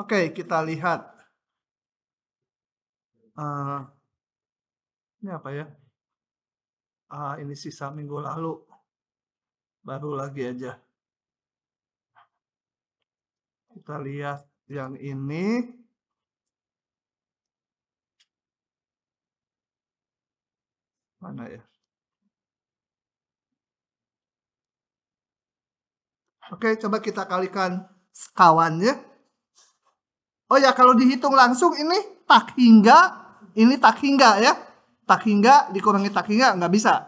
Oke, kita lihat. Ini apa ya? Ini sisa minggu lalu. Baru lagi aja. Kita lihat yang ini. Mana ya? Oke, coba kita kalikan sekawannya. Oh ya, kalau dihitung langsung ini tak hingga, ini tak hingga ya. Tak hingga dikurangi tak hingga nggak bisa.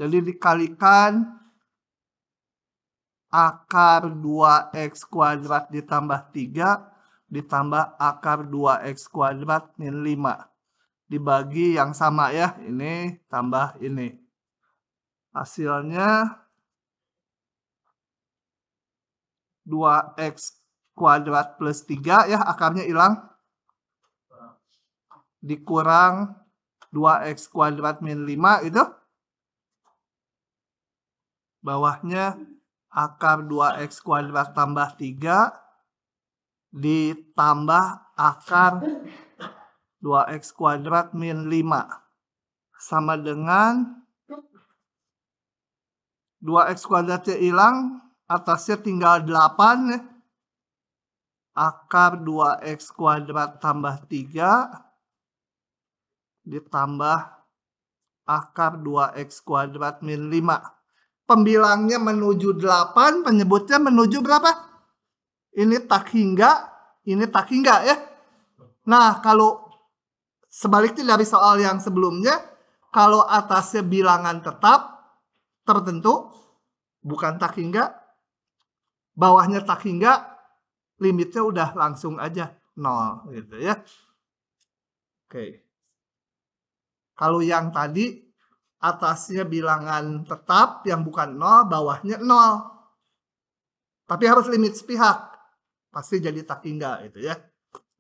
Jadi dikalikan akar 2x kuadrat ditambah 3 ditambah akar 2x kuadrat min 5. Dibagi yang sama ya, ini tambah ini. Hasilnya 2x kuadrat plus 3 ya, akarnya hilang. Dikurang 2x kuadrat min 5 itu. Bawahnya akar 2x kuadrat tambah 3 ditambah akar 2x kuadrat min 5. Sama dengan 2x kuadratnya hilang, atasnya tinggal 8 ya. Akar 2x kuadrat tambah 3 ditambah akar 2x kuadrat min 5. Pembilangnya menuju 8, penyebutnya menuju berapa? Ini tak hingga, ini tak hingga ya. Nah, kalau sebaliknya dari soal yang sebelumnya, kalau atasnya bilangan tetap tertentu, bukan tak hingga, bawahnya tak hingga, limitnya udah langsung aja 0 gitu ya. Oke. Kalau yang tadi atasnya bilangan tetap yang bukan 0, bawahnya 0. Tapi harus limit sepihak. Pasti jadi tak hingga gitu ya.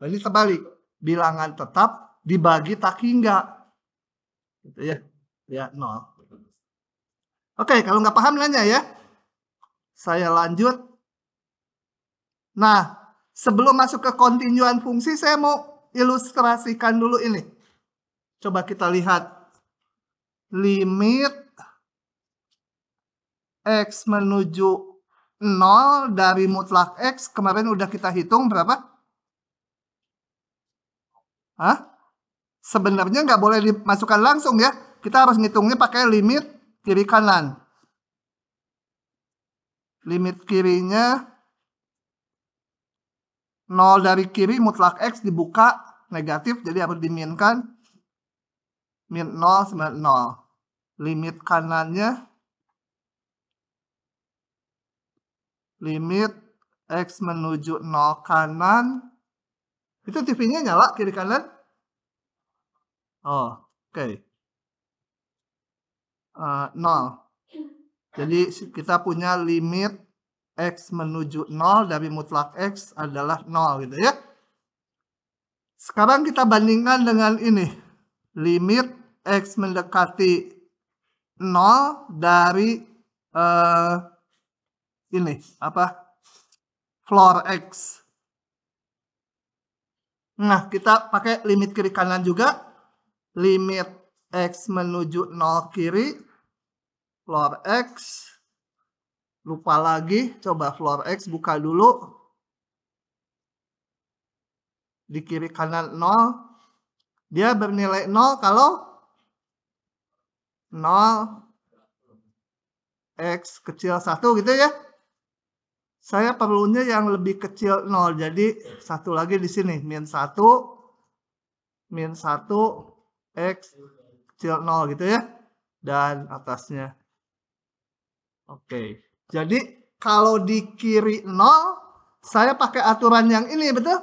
Nah, ini terbalik. Bilangan tetap dibagi tak hingga. Gitu ya. Ya, 0. Oke, kalau nggak paham nanya ya. Saya lanjut. Nah, sebelum masuk ke kontinuan fungsi, saya mau ilustrasikan dulu ini. Coba kita lihat. Limit X menuju 0 dari mutlak X. Kemarin udah kita hitung berapa? Sebenarnya nggak boleh dimasukkan langsung ya. Kita harus ngitungnya pakai limit kiri kanan. Limit kirinya 0 dari kiri mutlak X dibuka negatif, jadi harus diminkan. Min 0 sama 0. Limit kanannya limit X menuju 0 kanan. Itu TV-nya nyala kiri kanan? Oh, oke. 0. Jadi kita punya limit X menuju 0 dari mutlak X adalah 0 gitu ya. Sekarang kita bandingkan dengan ini. Limit X mendekati 0 dari ini floor X. Nah, kita pakai limit kiri kanan juga. Limit X menuju 0 kiri, floor X. Lupa lagi, coba floor X buka dulu. Di kiri kanan 0. Dia bernilai 0 kalau 0 X kecil 1 gitu ya. Saya perlunya yang lebih kecil 0. Jadi satu lagi di sini. Min 1 X kecil 0 gitu ya. Dan atasnya. Oke. Jadi kalau di kiri 0, saya pakai aturan yang ini, betul?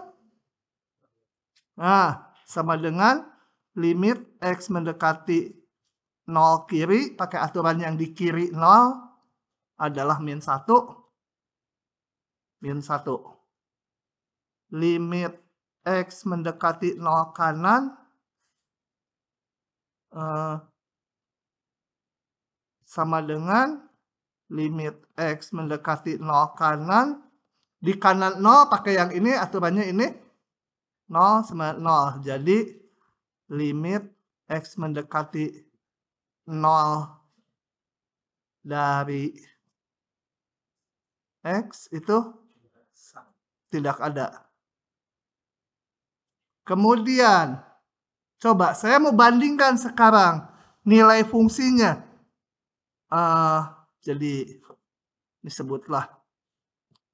Nah, sama dengan limit X mendekati 0 kiri, pakai aturan yang di kiri 0 adalah min 1. Min 1. Limit X mendekati 0 kanan sama dengan limit X mendekati 0 kanan Di kanan 0 pakai yang ini, aturannya ini 0 sama 0. Jadi limit X mendekati 0 dari X itu tidak ada. Kemudian, coba saya mau bandingkan sekarang nilai fungsinya. Jadi disebutlah.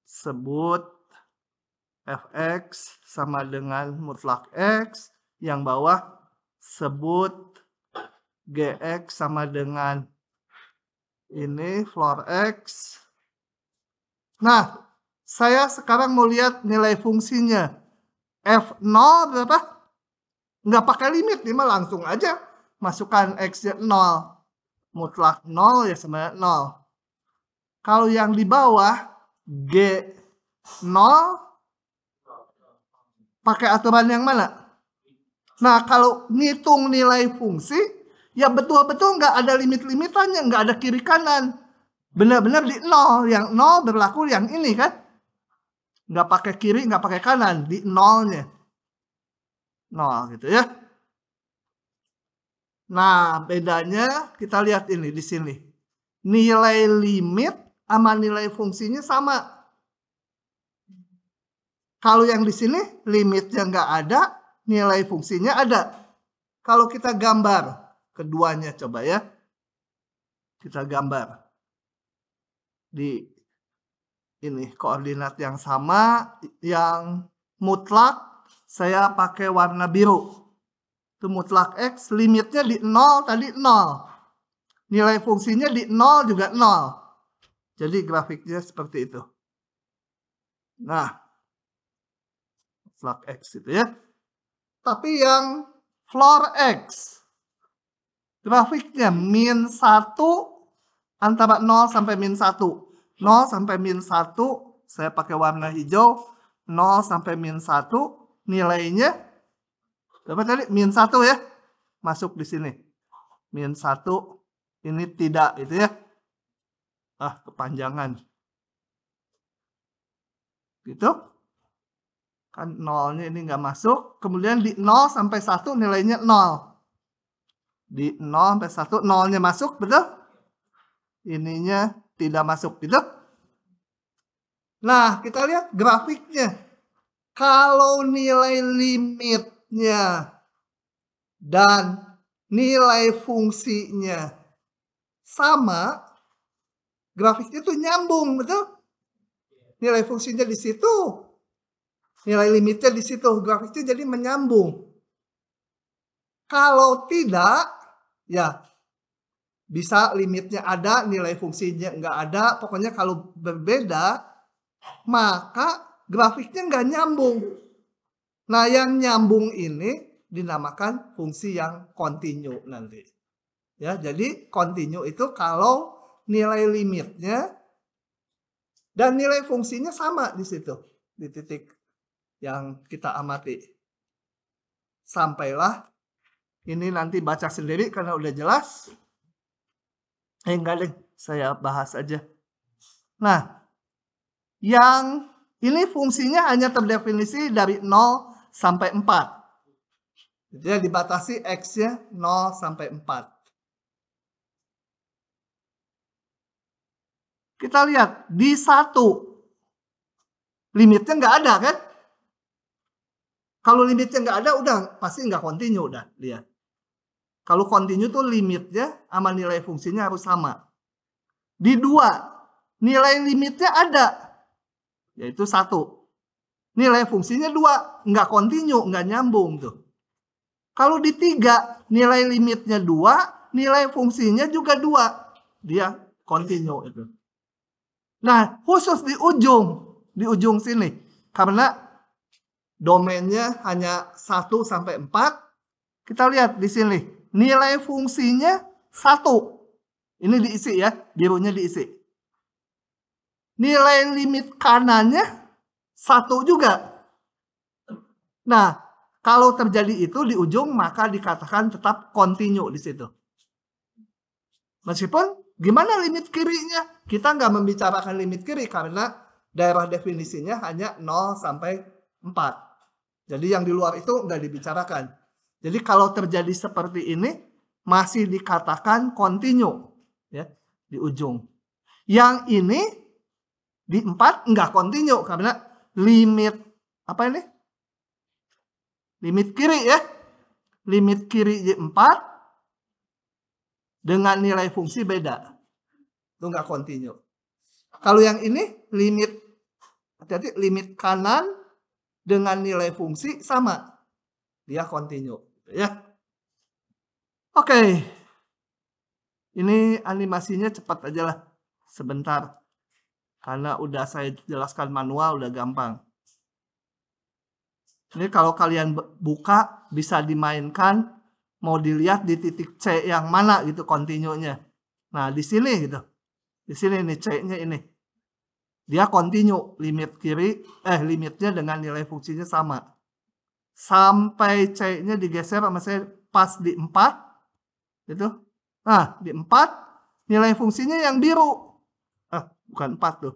Sebut fx sama dengan mutlak x. Yang bawah sebut gx sama dengan ini floor x. Nah, saya sekarang mau lihat nilai fungsinya. F0 berapa? Nggak pakai limit, ini mah langsung aja. Masukkan x-nya 0. Mutlak 0 ya sama 0. Kalau yang di bawah, G0, pakai aturan yang mana? Nah, kalau ngitung nilai fungsi, ya betul-betul nggak ada limit-limitannya, nggak ada kiri kanan. Benar-benar di 0, yang 0 berlaku yang ini kan. Nggak pakai kiri, nggak pakai kanan, di 0-nya. 0 gitu ya. Nah, bedanya kita lihat ini di sini. Nilai limit sama nilai fungsinya sama. Kalau yang di sini limitnya nggak ada, nilai fungsinya ada. Kalau kita gambar keduanya coba ya. Kita gambar. Di ini koordinat yang sama, yang mutlak saya pakai warna biru. Itu mutlak X, limitnya di 0 tadi 0. Nilai fungsinya di 0 juga 0. Jadi grafiknya seperti itu. Nah, mutlak X itu ya. Tapi yang floor X, grafiknya min 1 antara 0 sampai min 1. 0 sampai min 1, saya pakai warna hijau. 0 sampai min 1, nilainya berapa tadi? Min 1 ya. Masuk di sini. Min 1, ini tidak itu ya. Kepanjangan. Gitu. Kan 0-nya ini nggak masuk. Kemudian di 0 sampai 1 nilainya 0. Di 0 sampai 1, 0-nya masuk, betul? Ininya tidak masuk, gitu. Nah, kita lihat grafiknya. Kalau nilai limitnya dan nilai fungsinya sama, grafiknya itu nyambung, betul? Nilai fungsinya di situ, nilai limitnya di situ, grafiknya jadi menyambung. Kalau tidak, ya bisa limitnya ada, nilai fungsinya nggak ada. Pokoknya kalau berbeda, maka grafiknya nggak nyambung. Nah, yang nyambung ini dinamakan fungsi yang kontinu nanti. Ya, jadi kontinu itu kalau nilai limitnya dan nilai fungsinya sama di situ, di titik yang kita amati. Sampailah, ini nanti baca sendiri karena udah jelas. Enggak deh, saya bahas aja. Nah, yang ini fungsinya hanya terdefinisi dari 0 sampai 4. Jadi dibatasi X-nya 0 sampai 4. Kita lihat di 1 limitnya nggak ada kan? Kalau limitnya nggak ada, udah pasti nggak kontinu udah lihat. Kalau kontinu tuh limitnya sama nilai fungsinya harus sama. Di 2 nilai limitnya ada, yaitu 1. Nilai fungsinya 2, nggak kontinu, nggak nyambung tuh. Kalau di 3 nilai limitnya 2, nilai fungsinya juga 2, dia kontinu itu. Nah, khusus di ujung sini, karena domainnya hanya 1 sampai 4, kita lihat di sini, nilai fungsinya 1. Ini diisi ya, birunya diisi. Nilai limit kanannya 1 juga. Nah, kalau terjadi itu di ujung, maka dikatakan tetap kontinu di situ. Meskipun gimana limit kirinya? Kita nggak membicarakan limit kiri karena Daerah definisinya hanya 0 sampai 4. Jadi yang di luar itu nggak dibicarakan. Jadi kalau terjadi seperti ini, masih dikatakan kontinu, ya, di ujung. Yang ini di 4 nggak kontinu karena limit apa ini? Limit kiri ya. Limit kiri di 4 dengan nilai fungsi beda. Itu nggak kontinu. Kalau yang ini limit kanan dengan nilai fungsi sama. Dia kontinu, ya. Oke. Ini animasinya cepat aja lah. Sebentar. Karena udah saya jelaskan manual, udah gampang. Ini kalau kalian buka, bisa dimainkan. Mau dilihat di titik C yang mana gitu kontinunya. Nah, di sini gitu. Di sini nih C-nya ini. Dia kontinu. Limitnya dengan nilai fungsinya sama. Sampai C-nya digeser sama saya pas di 4. Gitu. Nah, di 4 nilai fungsinya yang biru. Bukan 4 tuh.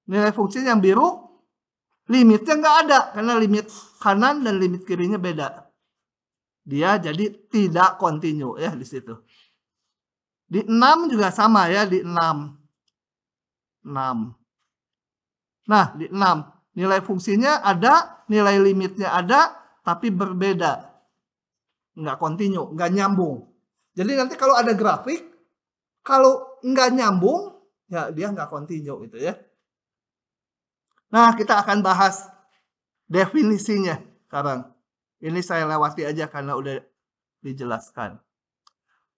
Nilai fungsinya yang biru, limitnya nggak ada. Karena limit kanan dan limit kirinya beda. Dia jadi tidak kontinu ya di situ. Di 6 juga sama ya, di 6. Nah, di 6. Nilai fungsinya ada, nilai limitnya ada, tapi berbeda. Nggak kontinu, nggak nyambung. Jadi nanti kalau ada grafik, kalau nggak nyambung, ya dia nggak kontinu gitu ya. Nah, kita akan bahas definisinya sekarang. Ini saya lewati aja karena udah dijelaskan.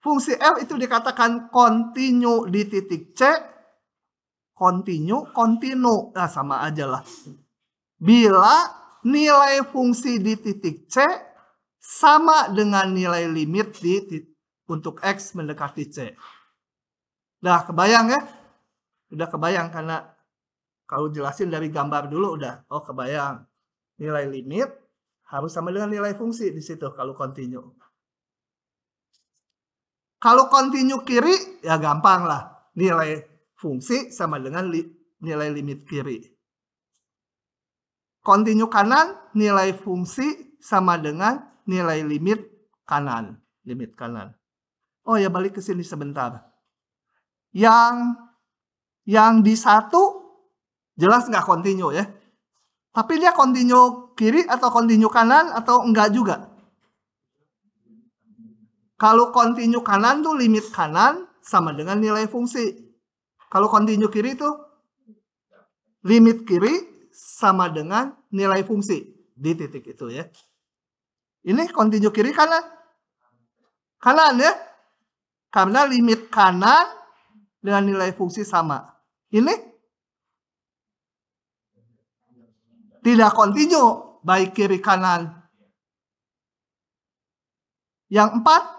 Fungsi F itu dikatakan kontinu di titik C. Kontinu. Nah, sama aja lah. Bila nilai fungsi di titik C sama dengan nilai limit untuk X mendekati C. Nah, kebayang ya? Udah kebayang karena kalau jelasin dari gambar dulu udah. Oh, kebayang. Nilai limit harus sama dengan nilai fungsi di situ kalau kontinu. Kalau kontinu kiri, ya gampang lah. Nilai fungsi sama dengan nilai limit kiri. Kontinu kanan, nilai fungsi sama dengan nilai limit kanan. Oh ya, balik ke sini sebentar. Yang di 1 jelas nggak kontinu ya. Tapi dia kontinu kiri atau kontinu kanan atau enggak juga. Kalau kontinu kanan tuh limit kanan sama dengan nilai fungsi. Kalau kontinu kiri tuh limit kiri sama dengan nilai fungsi di titik itu ya. Ini kontinu kiri kanan. Kanan ya. Karena limit kanan dengan nilai fungsi sama. Ini tidak kontinu baik kiri kanan. Yang 4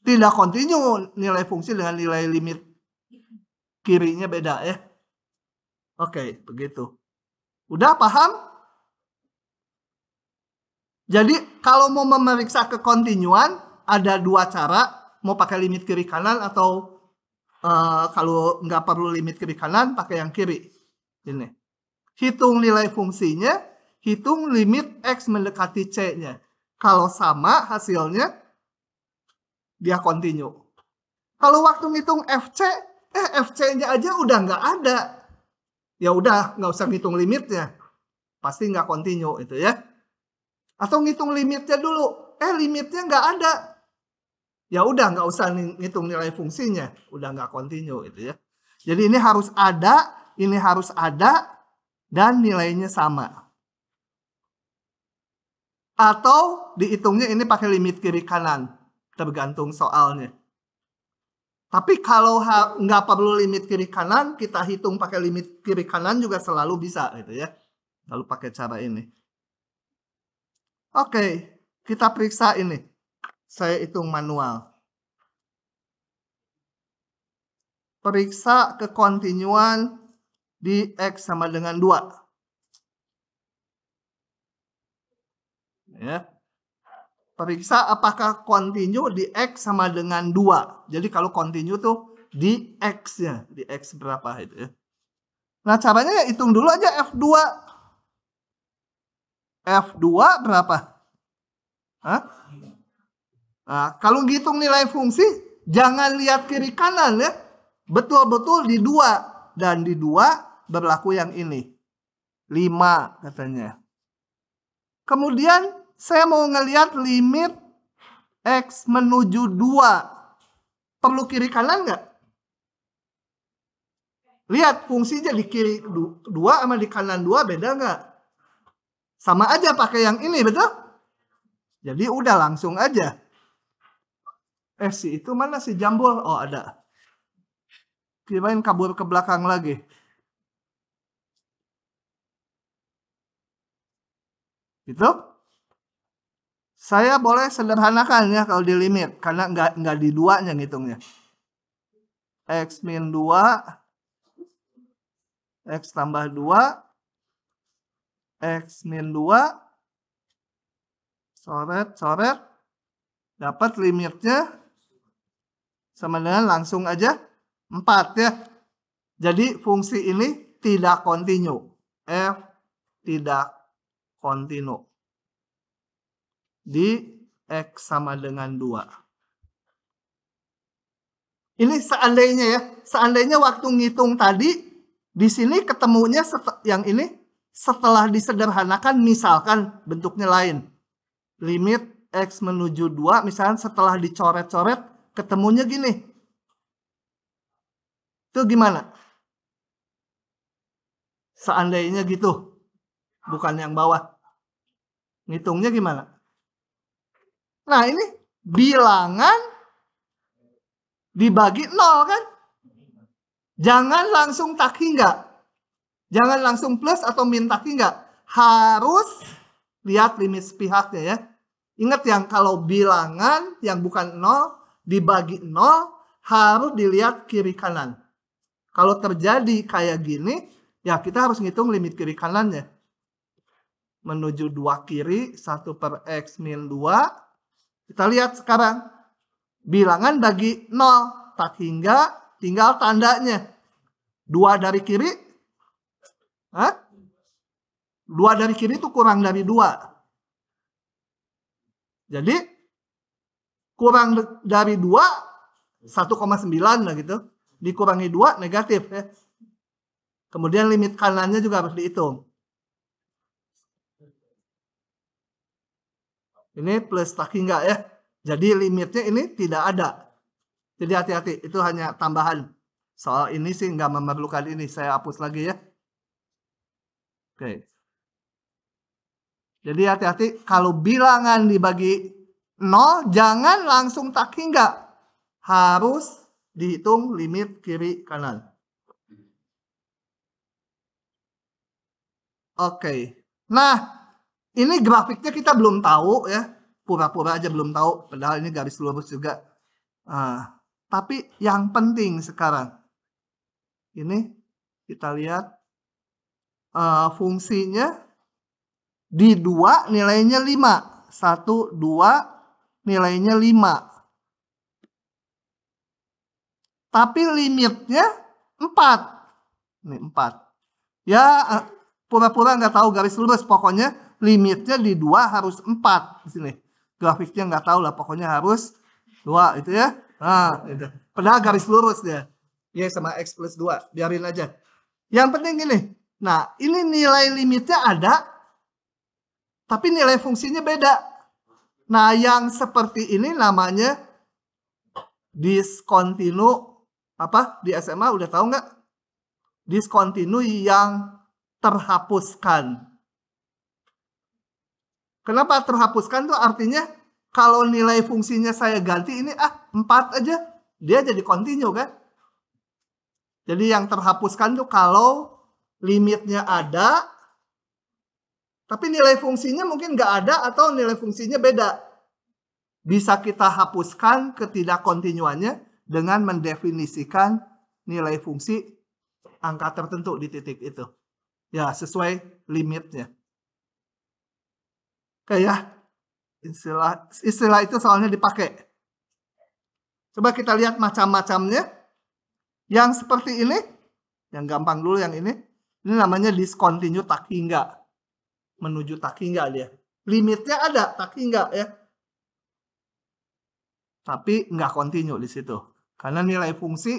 tidak kontinu nilai fungsi dengan nilai limit kirinya beda ya. Oke, begitu. Udah paham? Jadi kalau mau memeriksa kekontinuan ada 2 cara. Mau pakai limit kiri kanan atau kalau nggak perlu limit kiri kanan pakai yang kiri. Ini. Hitung nilai fungsinya, hitung limit X mendekati C-nya. Kalau sama hasilnya, dia kontinu. Kalau waktu ngitung FC, FC-nya aja udah nggak ada. Ya udah, nggak usah ngitung limitnya. Pasti nggak kontinu itu ya. Atau ngitung limitnya dulu. Limitnya nggak ada. Ya udah, nggak usah ngitung nilai fungsinya. Udah nggak kontinu itu ya. Jadi ini harus ada, ini harus ada, dan nilainya sama. Atau dihitungnya ini pakai limit kiri kanan. Tergantung soalnya. Tapi kalau nggak perlu limit kiri kanan, kita hitung pakai limit kiri kanan juga selalu bisa gitu ya. Lalu pakai cara ini. Oke, kita periksa ini. Saya hitung manual. Periksa kekontinuan di X sama dengan 2. Ya. Periksa apakah kontinu di X sama dengan 2. Jadi kalau kontinu tuh di X-nya. Di X berapa itu ya. Nah, caranya ya hitung dulu aja F2. F2 berapa? Hah? Nah, kalau ngitung nilai fungsi, jangan lihat kiri kanan ya. Betul-betul di 2. Dan di 2 berlaku yang ini. 5 katanya. Kemudian saya mau ngelihat limit X menuju 2. Perlu kiri kanan nggak? Lihat fungsinya di kiri 2 sama di kanan 2 beda nggak? Sama aja pakai yang ini, betul? Jadi udah langsung aja. Si itu mana si jambul? Oh, ada. Kirain kabur ke belakang lagi. Gitu? Saya boleh sederhanakan ya kalau di limit. Karena nggak di 2-nya ngitungnya. X min 2. X tambah 2. X min 2. Coret. Dapat limitnya sama dengan langsung aja 4 ya. Jadi fungsi ini tidak kontinu. F tidak kontinu. Di X sama dengan 2. Ini seandainya ya. Seandainya waktu ngitung tadi, di sini ketemunya yang ini setelah disederhanakan misalkan bentuknya lain. Limit X menuju 2 misalkan setelah dicoret-coret ketemunya gini. Itu gimana? Seandainya gitu. Bukan yang bawah. Ngitungnya gimana? Nah, ini bilangan dibagi 0 kan? Jangan langsung tak hingga. Jangan langsung plus atau min tak hingga. Harus lihat limit sepihaknya ya. Ingat yang kalau bilangan yang bukan 0 dibagi 0 harus dilihat kiri kanan. Kalau terjadi kayak gini, ya kita harus ngitung limit kiri kanannya. Menuju 2 kiri, 1 per X min 2. Kita lihat sekarang. Bilangan bagi 0. Tak hingga, tinggal tandanya. 2 dari kiri. 2 dari kiri itu kurang dari 2. Jadi, kurang dari 2, 1,9 lah gitu. Dikurangi 2, negatif ya. Kemudian limit kanannya juga harus dihitung. Ini plus tak hingga ya. Jadi limitnya ini tidak ada. Jadi hati-hati, itu hanya tambahan. Soal ini sih nggak memerlukan ini. Saya hapus lagi ya. Oke. Jadi hati-hati, kalau bilangan dibagi 0, jangan langsung tak hingga. Harus dihitung limit kiri kanan. Oke. Nah, ini grafiknya kita belum tahu ya. Pura-pura aja belum tahu. Padahal ini garis lurus juga. Tapi yang penting sekarang. Ini kita lihat. Fungsinya. Di 2 nilainya 5. 1, 2 nilainya 5. Tapi limitnya 4. Ini 4. Ya pura-pura nggak tahu garis lurus. Pokoknya limitnya di 2 harus 4. Di sini. Grafiknya nggak tahu lah. Pokoknya harus 2 itu ya. Nah, itu. Padahal garis lurus dia. Y sama X plus 2. Biarin aja. Yang penting ini. Nah, ini nilai limitnya ada. Tapi nilai fungsinya beda. Nah, yang seperti ini namanya diskontinu. Apa? Di SMA udah tahu nggak? Diskontinu yang terhapuskan. Kenapa terhapuskan tuh artinya kalau nilai fungsinya saya ganti ini 4 aja. Dia jadi kontinu kan? Jadi yang terhapuskan tuh kalau limitnya ada. Tapi nilai fungsinya mungkin nggak ada atau nilai fungsinya beda. Bisa kita hapuskan ketidakkontinuannya dengan mendefinisikan nilai fungsi angka tertentu di titik itu. Ya, sesuai limitnya. Kayak istilah itu soalnya dipakai. Coba kita lihat macam-macamnya. Yang seperti ini, yang gampang dulu yang ini. Ini namanya discontinue tak hingga. Menuju tak hingga dia. Limitnya ada tak hingga ya. Tapi nggak continue di situ. Karena nilai fungsi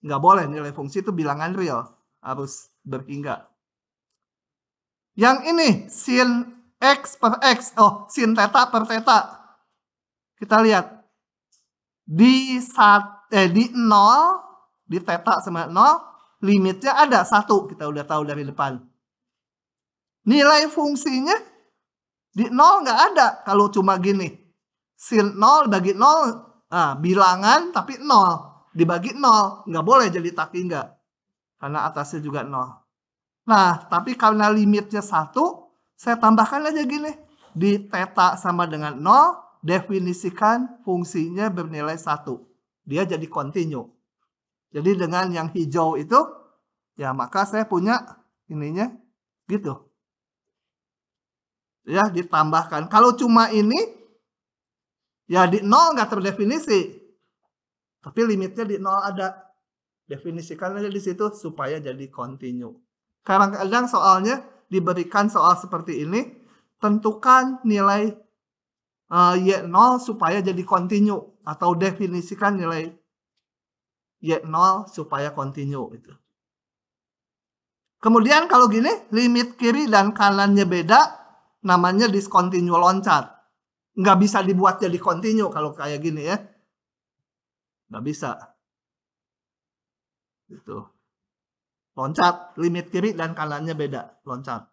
nggak boleh. Nilai fungsi itu bilangan real. Harus berhingga. Yang ini sin X per X. Oh, sin theta per theta. Kita lihat. Di 0, di theta sama 0, limitnya ada 1. Kita udah tahu dari depan. Nilai fungsinya di 0 nggak ada. Kalau cuma gini. Sin 0 bagi 0, nah, bilangan tapi 0. Dibagi 0. Nggak boleh jadi tak hingga. Karena atasnya juga 0. Nah, tapi karena limitnya 1, saya tambahkan aja gini. Di theta sama dengan 0, definisikan fungsinya bernilai 1. Dia jadi continue. Jadi dengan yang hijau itu, ya maka saya punya ininya gitu. Ya, ditambahkan. Kalau cuma ini, ya di 0 nggak terdefinisi. Tapi limitnya di 0 ada. Definisikan aja di situ supaya jadi continue. Kadang-kadang soalnya diberikan soal seperti ini, tentukan nilai Y0 supaya jadi continue. Atau definisikan nilai Y0 supaya continue. Gitu. Kemudian kalau gini, limit kiri dan kanannya beda, namanya discontinue loncat. Nggak bisa dibuat jadi continue kalau kayak gini ya. Nggak bisa. Gitu. Loncat, limit kiri dan kanannya beda. Loncat.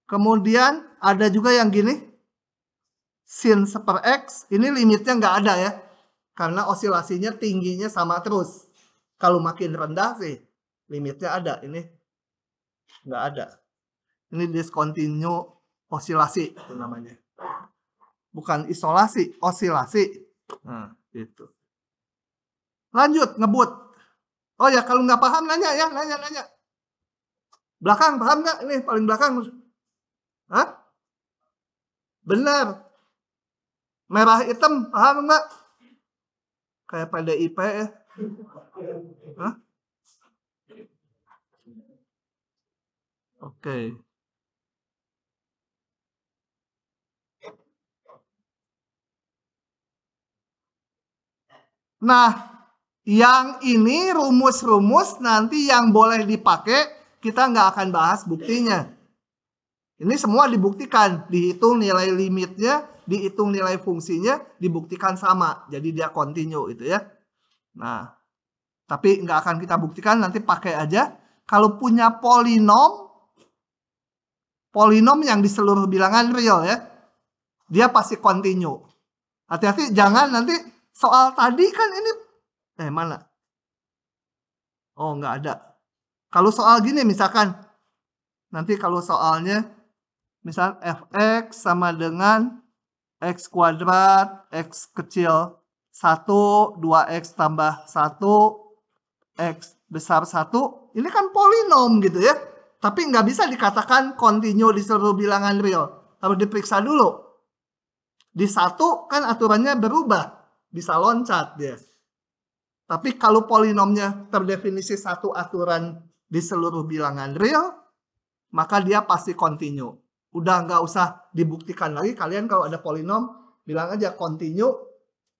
Kemudian ada juga yang gini. Sin per X, ini limitnya nggak ada ya. Karena osilasinya tingginya sama terus. Kalau makin rendah sih, limitnya ada. Ini nggak ada. Ini discontinue osilasi itu namanya. Bukan isolasi, osilasi. Nah, gitu. Lanjut, ngebut. Oh ya, kalau nggak paham nanya ya, nanya. Belakang, paham nggak? Ini paling belakang. Hah? Benar. Merah hitam, paham nggak? Kayak PDIP ya. Hah? Oke. Nah, yang ini rumus-rumus nanti yang boleh dipakai, kita nggak akan bahas buktinya. Ini semua dibuktikan, dihitung nilai limitnya, dihitung nilai fungsinya, dibuktikan sama. Jadi dia continue itu ya. Nah, tapi nggak akan kita buktikan, nanti pakai aja. Kalau punya polinom yang di seluruh bilangan real ya, dia pasti continue. Hati-hati, jangan nanti soal tadi kan ini, mana? Oh, nggak ada. Kalau soal gini misalkan, nanti kalau soalnya, misal fx sama dengan x kuadrat, x kecil 1, 2x tambah 1, x besar 1, ini kan polinom gitu ya. Tapi nggak bisa dikatakan continue di seluruh bilangan real. Harus diperiksa dulu. Di 1 kan aturannya berubah. Bisa loncat dia. Tapi kalau polinomnya terdefinisi satu aturan di seluruh bilangan real, maka dia pasti continue. Udah nggak usah dibuktikan lagi. Kalian kalau ada polinom, bilang aja continue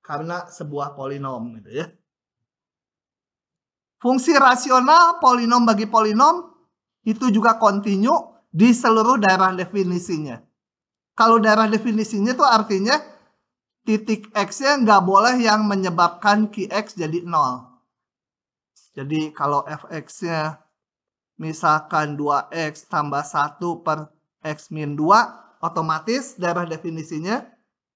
karena sebuah polinom gitu ya. Fungsi rasional polinom bagi polinom itu juga continue di seluruh daerah definisinya. Kalau daerah definisinya itu artinya titik X-nya nggak boleh yang menyebabkan Qx jadi 0. Jadi kalau Fx-nya misalkan 2x tambah 1 per x min 2, otomatis daerah definisinya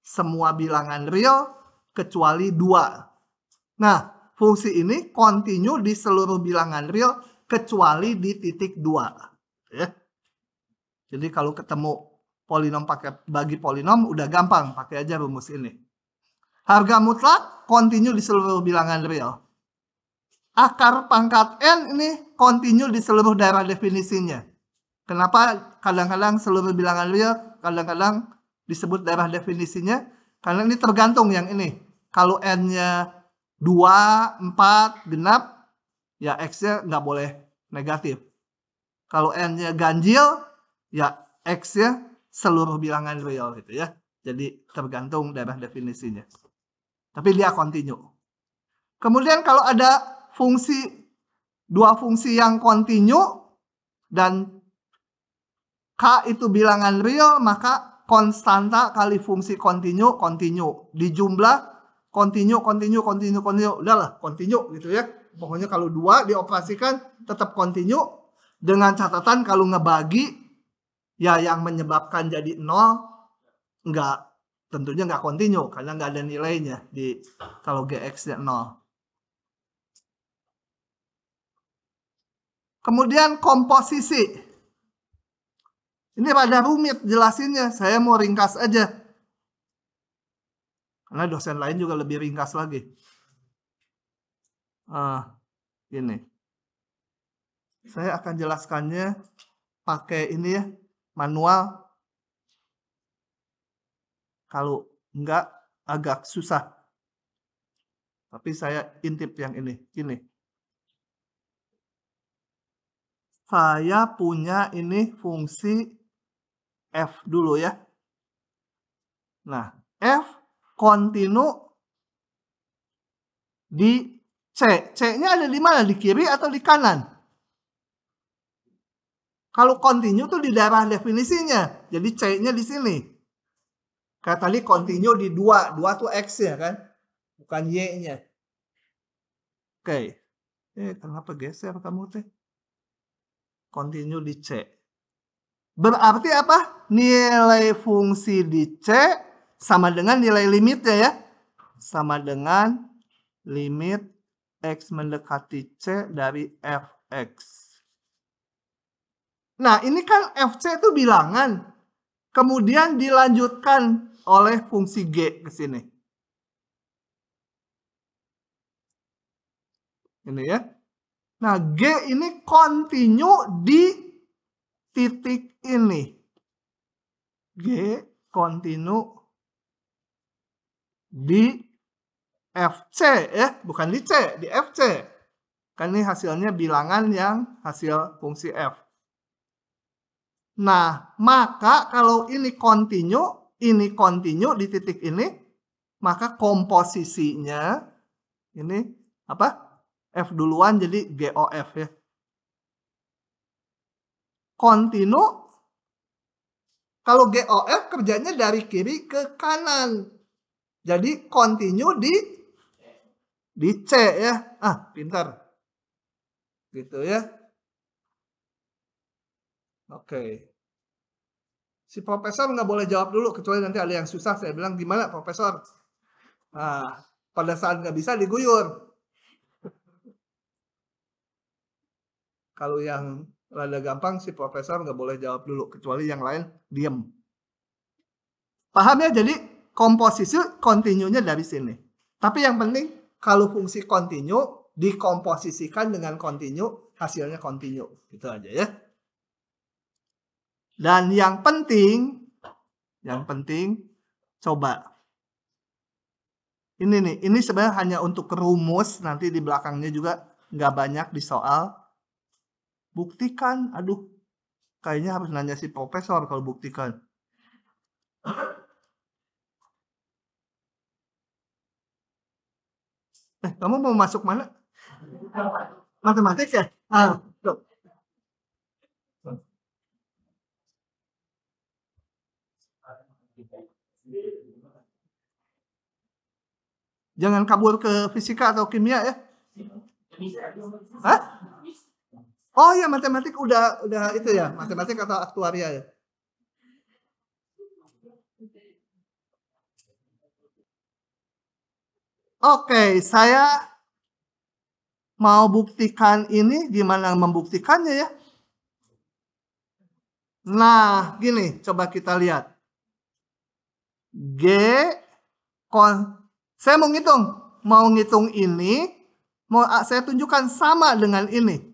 semua bilangan real kecuali 2. Nah, fungsi ini continue di seluruh bilangan real kecuali di titik 2. Ya. Jadi kalau ketemu polinom pakai bagi polinom udah gampang, pakai aja rumus ini. Harga mutlak continue di seluruh bilangan real. Akar pangkat n ini continue di seluruh daerah definisinya. Kenapa kadang-kadang seluruh bilangan real, kadang-kadang disebut daerah definisinya? Karena ini tergantung yang ini. Kalau n-nya 2, 4, genap, ya x-nya nggak boleh negatif. Kalau n-nya ganjil, ya x-nya seluruh bilangan real gitu ya. Jadi tergantung dari definisinya. Tapi dia kontinu. Kemudian kalau ada dua fungsi yang kontinu dan K itu bilangan real, maka konstanta kali fungsi kontinu. Dijumlah kontinu. Udahlah, kontinu gitu ya. Pokoknya kalau dua dioperasikan tetap kontinu. Dengan catatan kalau ngebagi, ya yang menyebabkan jadi 0, tentunya nggak kontinu. Karena nggak ada nilainya kalau GX-nya 0. Kemudian komposisi. Ini pada rumit jelasinnya. Saya mau ringkas aja. Karena dosen lain juga lebih ringkas lagi. Gini. Saya akan jelaskannya pakai ini ya, manual. Kalau enggak agak susah. Tapi saya intip yang ini. Gini. Saya punya ini fungsi f dulu ya. Nah, f kontinu di C. C-nya ada di mana? Di kiri atau di kanan? Kalau kontinu tuh di daerah definisinya. Jadi C-nya di sini. Kayak tadi kontinu di 2. 2 tuh X-nya kan? Bukan Y-nya. Oke. Kenapa geser kamu teh? Kontinu di C. Berarti apa? Nilai fungsi di C sama dengan nilai limitnya ya. Sama dengan limit X mendekati C dari Fx. Nah, ini kan Fc itu bilangan. Kemudian dilanjutkan oleh fungsi G ke sini. Ini ya. Nah, G ini kontinu di titik ini. G kontinu di Fc ya, bukan di C, di Fc. Kan ini hasilnya bilangan yang hasil fungsi F. Nah, maka kalau ini kontinu di titik ini, maka komposisinya ini apa? F duluan jadi GOF ya. Kontinu, kalau GOF kerjanya dari kiri ke kanan. Jadi kontinu di C ya. Pintar. Gitu ya. Oke. Si profesor nggak boleh jawab dulu, kecuali nanti ada yang susah. Saya bilang, gimana profesor? Nah, pada saat nggak bisa diguyur. Kalau yang rada gampang, si profesor nggak boleh jawab dulu, kecuali yang lain diem. Paham ya? Jadi komposisi kontinunya dari sini. Tapi yang penting, kalau fungsi kontinu dikomposisikan dengan kontinu, hasilnya kontinu. Gitu aja ya. Dan yang penting, coba. Ini nih, ini sebenarnya hanya untuk rumus, nanti di belakangnya juga nggak banyak di soal. Buktikan, aduh, kayaknya harus nanya si profesor kalau buktikan. Kamu mau masuk mana? Matematik ya? Tuh. Jangan kabur ke fisika atau kimia ya. Hah? Oh ya, matematik udah itu ya, matematik atau aktuaria ya. Oke, saya mau buktikan ini, gimana membuktikannya ya? Nah, gini, coba kita lihat. Saya mau ngitung ini, saya tunjukkan sama dengan ini.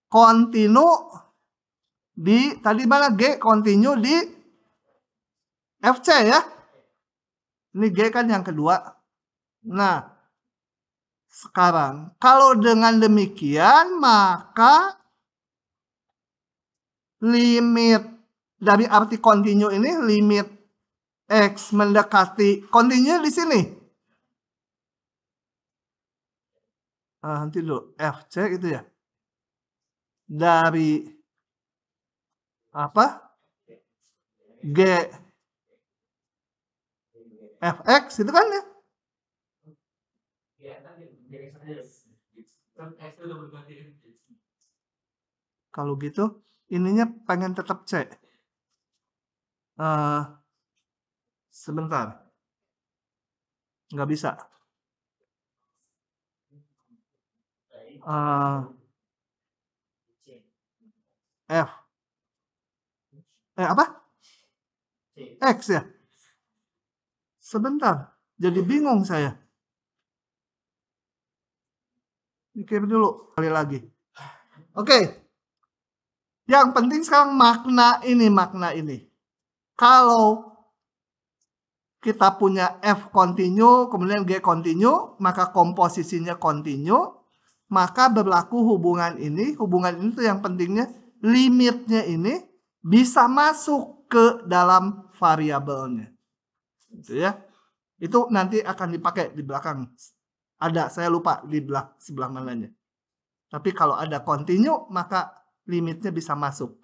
Kontinu di, tadi mana G kontinu di Fc ya. Ini G kan yang kedua. Nah, sekarang kalau dengan demikian, maka limit dari arti kontinu ini, limit X mendekati kontinu di sini. Nanti dulu, FC itu ya. Dari apa? G fx itu kan ya. Kalau gitu, ininya pengen tetap C. Sebentar. Nggak bisa. F. Apa? X ya? Sebentar. Jadi bingung saya. Mikir dulu kali lagi. Oke. Yang penting sekarang makna ini. Kalau kita punya F kontinu, kemudian G kontinu, maka komposisinya kontinu, maka berlaku hubungan ini. Hubungan ini tuh yang pentingnya, limitnya ini bisa masuk ke dalam variabelnya. Gitu ya. Itu nanti akan dipakai di belakang. Ada, saya lupa di sebelah mananya. Tapi kalau ada kontinu, maka limitnya bisa masuk.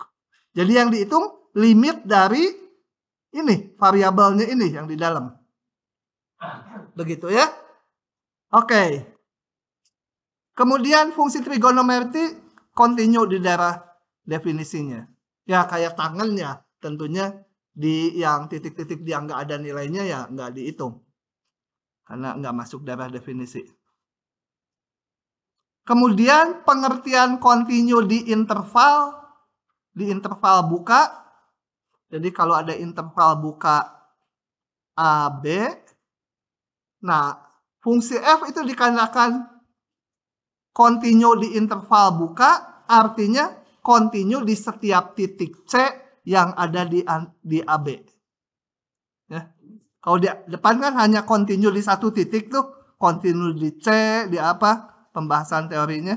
Jadi yang dihitung limit dari ini, variabelnya ini yang di dalam. Begitu ya. Oke. Kemudian fungsi trigonometri kontinu di daerah definisinya. Ya kayak tangannya, tentunya di yang titik-titik yang nggak ada nilainya ya nggak dihitung. Karena nggak masuk daerah definisi. Kemudian pengertian kontinu di interval buka. Jadi kalau ada interval buka AB, nah fungsi F itu dikarenakan kontinu di interval buka, artinya kontinu di setiap titik C yang ada di AB. Ya. Kalau di depan kan hanya kontinu di satu titik tuh, kontinu di C, di apa, pembahasan teorinya.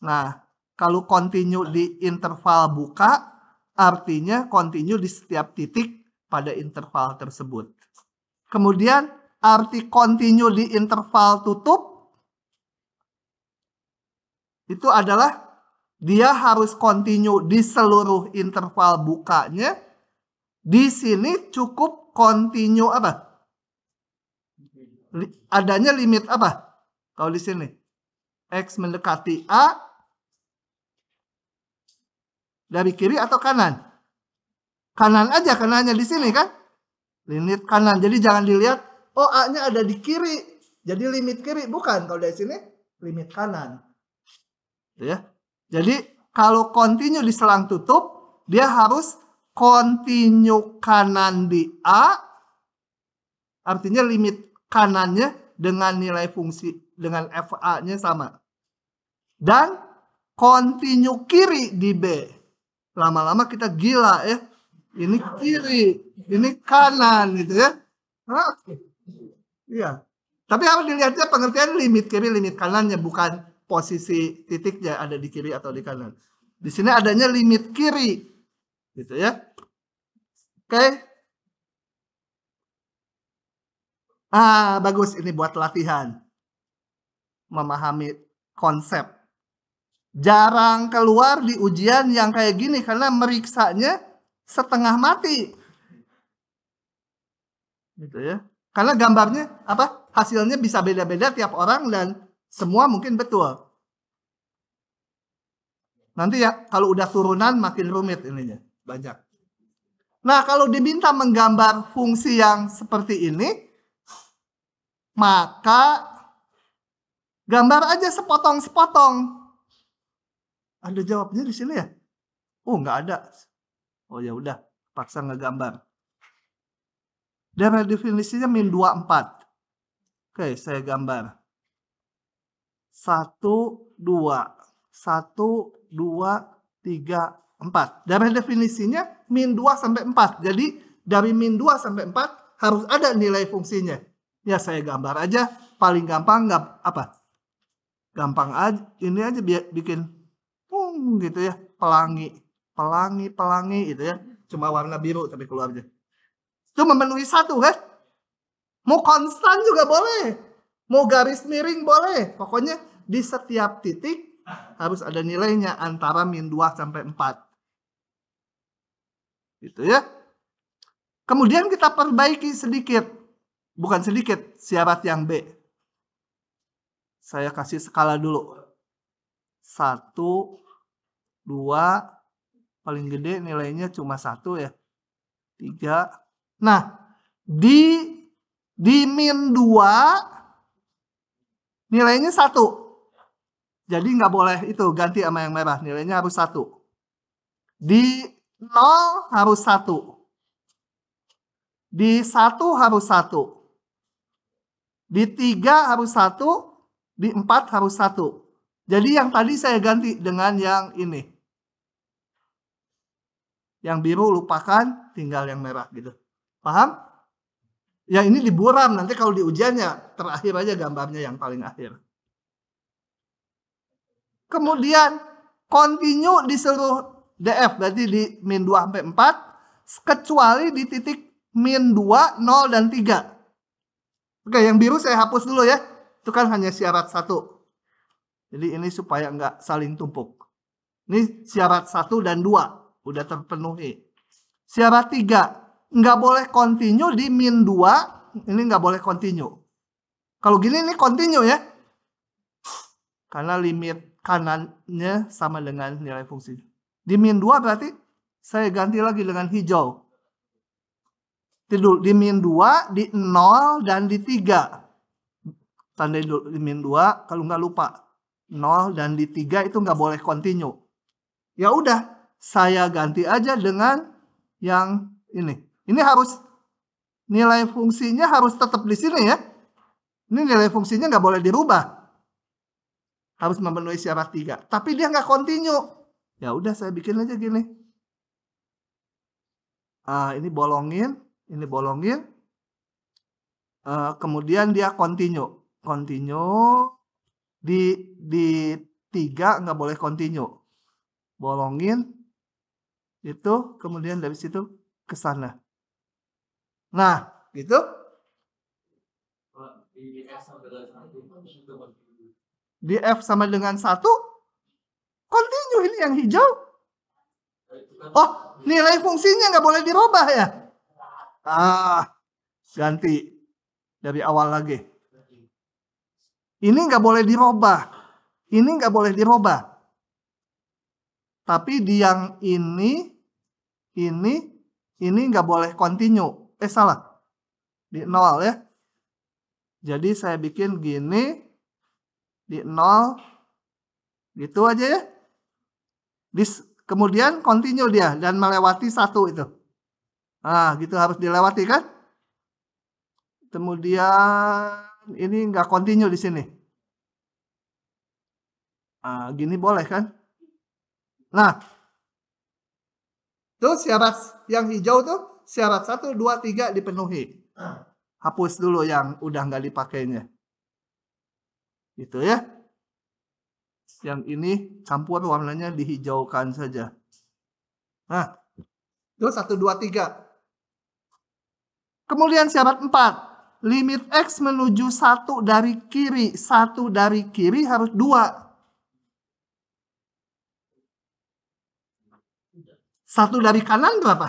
Nah, kalau kontinu di interval buka, artinya kontinu di setiap titik pada interval tersebut. Kemudian arti kontinu di interval tutup itu adalah dia harus kontinu di seluruh interval bukanya. Di sini cukup kontinu apa? Adanya limit apa? Kalau di sini X mendekati A dari kiri atau kanan? Kanan aja, kanannya di sini kan? Limit kanan. Jadi jangan dilihat, oh A-nya ada di kiri. Jadi limit kiri. Bukan, kalau dari sini limit kanan. Ya. Jadi kalau kontinu di selang tutup, dia harus kontinu kanan di A. Artinya limit kanannya dengan nilai fungsi, dengan FA-nya sama. Dan kontinu kiri di B. Lama-lama kita gila ya. Ini kiri, ini kanan gitu ya. Iya. Tapi harus dilihatnya pengertian limit kiri, limit kanannya, bukan posisi titiknya ada di kiri atau di kanan. Di sini adanya limit kiri. Gitu ya. Oke. Bagus ini buat latihan. Memahami konsep. Jarang keluar di ujian yang kayak gini karena meriksanya setengah mati. Gitu ya. Karena gambarnya apa? Hasilnya bisa beda-beda tiap orang dan semua mungkin betul. Nanti ya kalau udah turunan makin rumit ininya, banyak. Nah, kalau diminta menggambar fungsi yang seperti ini, maka gambar aja sepotong-sepotong. Ada jawabnya di sini ya? Oh, nggak ada. Oh ya udah, paksa ngegambar. Daerah definisinya min 24. Oke, saya gambar. 1, 2. 1, 2, 3, 4. Daerah definisinya min 2 sampai 4. Jadi dari min 2 sampai 4 harus ada nilai fungsinya. Ya saya gambar aja. Paling gampang nggak apa? Gampang aja. Ini aja bikin gitu ya, pelangi. pelangi itu ya, cuma warna biru tapi keluarnya. Itu memenuhi 1 kan? Mau konstan juga boleh, mau garis miring boleh, pokoknya di setiap titik harus ada nilainya antara -2 sampai 4. Gitu ya. Kemudian kita perbaiki sedikit. Bukan sedikit, syarat yang B. Saya kasih skala dulu. 1, 2, paling gede nilainya cuma 1 ya. 3. Nah, di -2 nilainya 1. Jadi nggak boleh itu ganti sama yang merah, nilainya harus 1. Di 0 harus 1. Di 1 harus 1. Di 3 harus 1, di 4 harus 1. Jadi yang tadi saya ganti dengan yang ini. Yang biru lupakan, tinggal yang merah gitu. Paham? Ya ini diburam, nanti kalau di ujiannya terakhir aja gambarnya yang paling akhir. Kemudian continue di seluruh DF, berarti di -2 sampai 4, kecuali di titik -2, 0, dan 3. Oke, yang biru saya hapus dulu ya. Itu kan hanya syarat 1. Jadi ini supaya nggak saling tumpuk. Ini syarat 1 dan 2. Udah terpenuhi. Syarat 3. Nggak boleh continue di -2. Ini nggak boleh continue. Kalau gini ini continue ya. Karena limit kanannya sama dengan nilai fungsi. Di -2 berarti saya ganti lagi dengan hijau. Tidur di -2, di 0, dan di 3. Tandai dulu di -2, kalau nggak lupa. 0 dan di 3 itu nggak boleh continue. Ya udah, saya ganti aja dengan yang ini. Ini harus, nilai fungsinya harus tetap di sini ya. Ini nilai fungsinya nggak boleh dirubah. Harus memenuhi syarat 3. Tapi dia nggak continue. Ya udah, saya bikin aja gini. Ini bolongin. Ini bolongin. Kemudian dia continue. Continue. Di 3 nggak boleh continue. Bolongin. Itu. Kemudian dari situ ke sana. Nah, gitu. Di F sama dengan 1. Continue, ini yang hijau. Oh, nilai fungsinya nggak boleh dirubah ya. Ganti dari awal lagi. Ini nggak boleh dirubah. Ini nggak boleh dirubah. Tapi di yang ini nggak boleh continue. Salah. Di 0 ya. Jadi saya bikin gini. Di 0. Gitu aja ya. Kemudian continue dia dan melewati 1 itu. Nah, gitu harus dilewati kan? Kemudian ini nggak continue di sini. Gini boleh kan? Nah, tuh syarat yang hijau tuh syarat 1, 2, 3 dipenuhi. Hapus dulu yang udah nggak dipakainya. Gitu ya. Yang ini campur warnanya dihijaukan saja. Nah, itu 1, 2, 3. Kemudian syarat 4. Limit X menuju 1 dari kiri. 1 dari kiri harus 2. 1 dari kanan berapa?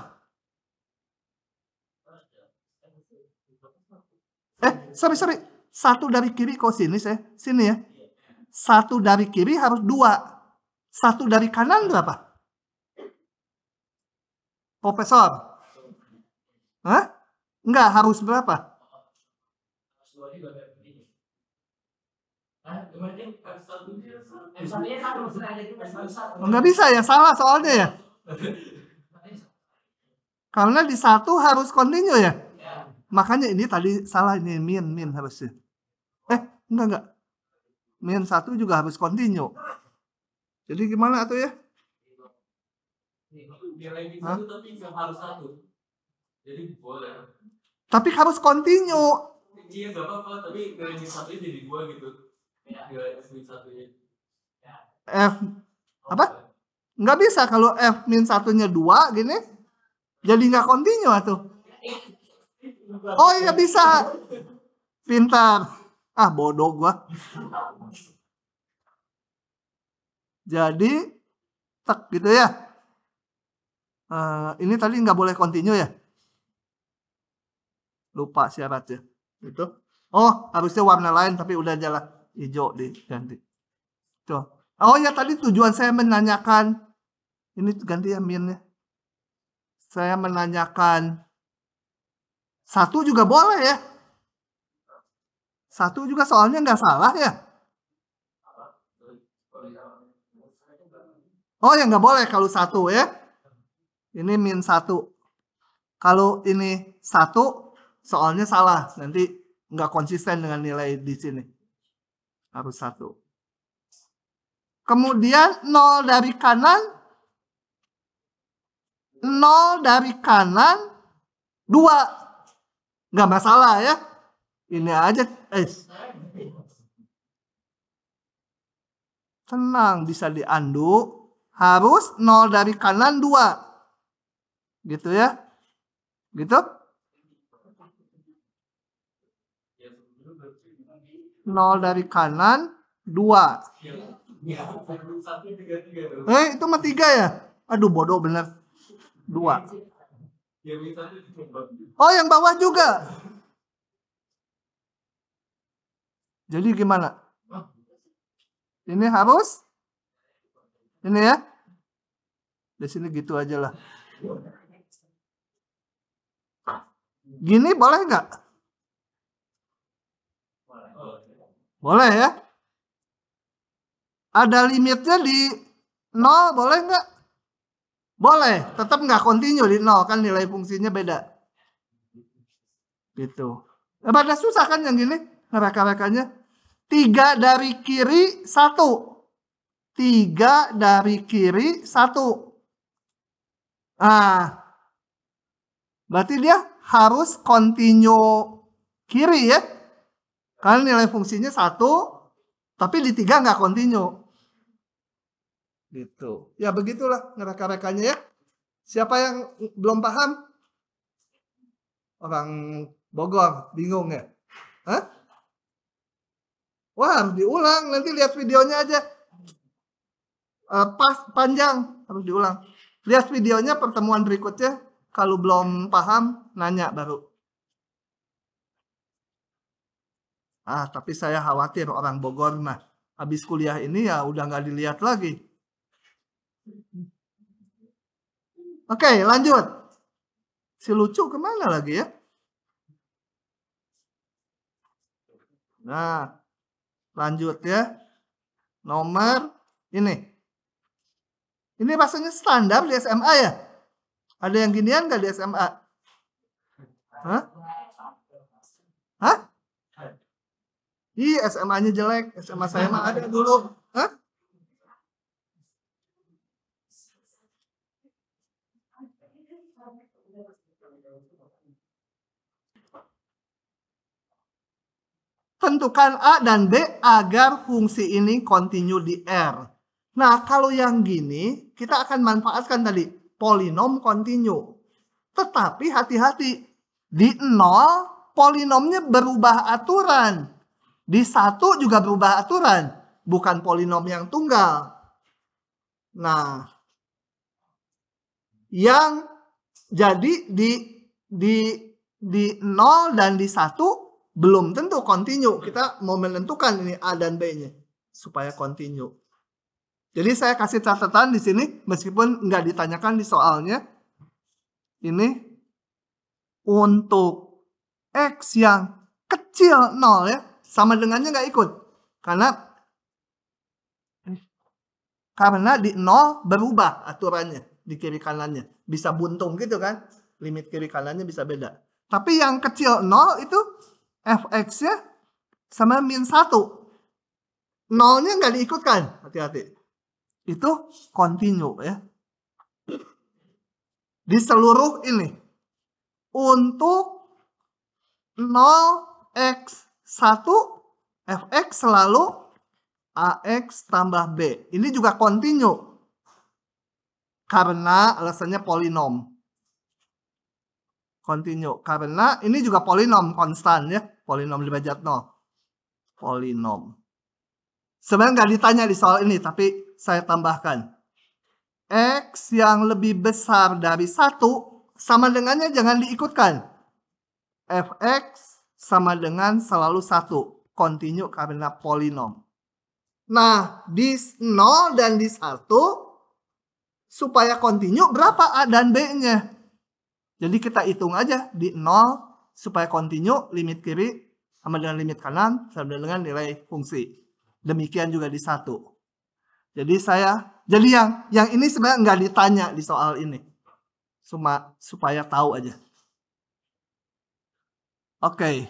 Sorry. 1 dari kiri kok sini saya? Sini ya. 1 dari kiri harus 2. 1 dari kanan berapa? Profesor? Hah? Enggak, harus berapa? Enggak bisa ya, salah soalnya ya. Karena di 1 harus continue ya. Makanya ini tadi salah, ini min harusnya. Enggak. Min 1 juga harus continue. Jadi gimana tuh ya? Tapi harus continue. Iya, gak apa-apa, tapi nilai min 1 jadi 2 gitu. Nilai min 1-nya. F apa? Nggak bisa kalau F min 1-nya 2 gini. Jadi nggak kontinu tuh. Oh iya bisa. Pintar. Ah bodoh gua. Jadi tek gitu ya. Ini tadi nggak boleh kontinu ya. Lupa syaratnya. Gitu. Oh harusnya warna lain tapi udah jalan hijau diganti. Tuh. Oh ya tadi tujuan saya menanyakan. Ini ganti ya minnya. Saya menanyakan 1 juga boleh ya. 1 juga soalnya nggak salah ya. Oh ya nggak boleh kalau 1 ya. Ini min 1. Kalau ini 1 soalnya salah. Nanti nggak konsisten dengan nilai di sini. Harus 1. Kemudian 0 dari kanan. 0 dari kanan 2. Nggak masalah ya. Ini aja. Tenang bisa diandu. Harus 0 dari kanan 2. Gitu ya. Gitu. 0 dari kanan 2. Itu mah 3 ya? Aduh bodoh bener. 2. Oh yang bawah juga. Jadi gimana? Ini harus? Ini ya? Di sini gitu aja lah. Gini boleh nggak? Boleh ya? Ada limitnya di 0 boleh nggak? Boleh, tetap nggak kontinu di 0 kan nilai fungsinya beda. Gitu. Pada susah kan yang gini reka-rekanya. 3 dari kiri 1. 3 dari kiri 1. Nah, berarti dia harus kontinu kiri ya. Karena nilai fungsinya 1, tapi di 3 nggak kontinu. Gitu. Ya begitulah reka-rekanya ya. Siapa yang belum paham? Orang Bogor bingung ya? Hah? Wah harus diulang. Nanti lihat videonya aja. Panjang. Harus diulang. Lihat videonya pertemuan berikutnya. Kalau belum paham, nanya baru. Tapi saya khawatir orang Bogor mah. Habis kuliah ini ya udah nggak dilihat lagi. Oke, lanjut. Si lucu kemana lagi ya? Nah, lanjut ya. Nomor ini. Ini rasanya standar di SMA ya? Ada yang ginian nggak di SMA? Hah? Hah? Ih, SMA-nya jelek. SMA saya mah ada dulu. Hah? Tentukan A dan B agar fungsi ini kontinu di R. Nah, kalau yang gini, kita akan manfaatkan tadi polinom kontinu. Tetapi hati-hati, di 0 polinomnya berubah aturan. Di 1 juga berubah aturan, bukan polinom yang tunggal. Nah, yang jadi di 0 dan di 1 belum tentu kontinu. Kita mau menentukan ini A dan B-nya supaya kontinu. Jadi saya kasih catatan di sini meskipun nggak ditanyakan di soalnya. Ini untuk X yang kecil 0 ya. Sama dengannya nggak ikut. Karena di 0 berubah aturannya di kiri kanannya. Bisa buntung gitu kan. Limit kiri kanannya bisa beda. Tapi yang kecil 0 itu fx-nya sama min 1. 0-nya nggak diikutkan. Hati-hati. Itu kontinu ya. Di seluruh ini. Untuk 0x1 fx selalu ax tambah b. Ini juga kontinu. Karena alasannya polinom. Continue. Karena ini juga polinom konstan ya. Polinom derajat 0. Polinom. Sebenarnya nggak ditanya di soal ini, tapi saya tambahkan. X yang lebih besar dari 1 sama dengannya jangan diikutkan. Fx sama dengan selalu 1. Continue karena polinom. Nah, di 0 dan di 1, supaya continue berapa A dan B-nya? Jadi kita hitung aja di 0 supaya continue limit kiri sama dengan limit kanan sama dengan nilai fungsi. Demikian juga di 1. Jadi yang ini sebenarnya nggak ditanya di soal ini. Cuma supaya tahu aja. Oke.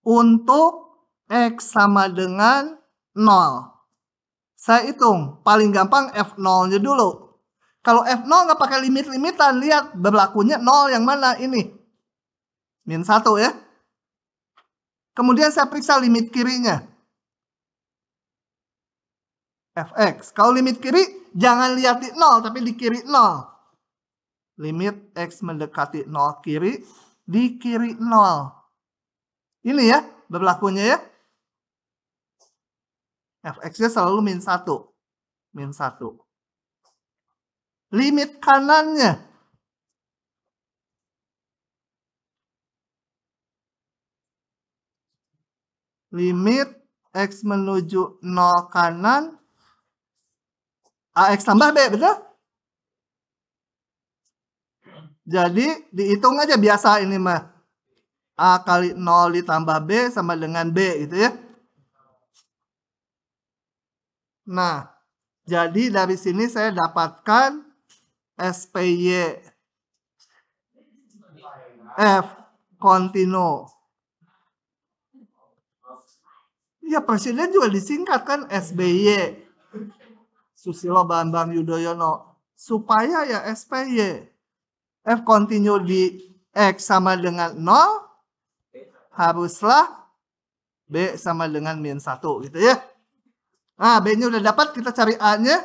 Untuk X sama dengan 0. Saya hitung. Paling gampang F0-nya dulu. Kalau F0 nggak pakai limit-limitan, lihat berlakunya 0 yang mana ini. Min 1 ya. Kemudian saya periksa limit kirinya. Fx. Kalau limit kiri, jangan lihat di 0, tapi di kiri 0. Limit X mendekati 0 kiri, di kiri 0. Ini ya, berlakunya ya. Fx-nya selalu min 1. Min 1. Limit kanannya. Limit X menuju 0 kanan. AX tambah B, betul? Jadi dihitung aja biasa ini mah. A kali 0 ditambah B sama dengan B gitu ya. Nah, jadi dari sini saya dapatkan SPY F kontinu. Ya presiden juga disingkat kan SBY. Susilo Bambang Yudhoyono. Supaya ya SPY F kontinu di X sama dengan 0. Haruslah B sama dengan min 1 gitu ya. Nah, B-nya udah dapat, kita cari A-nya.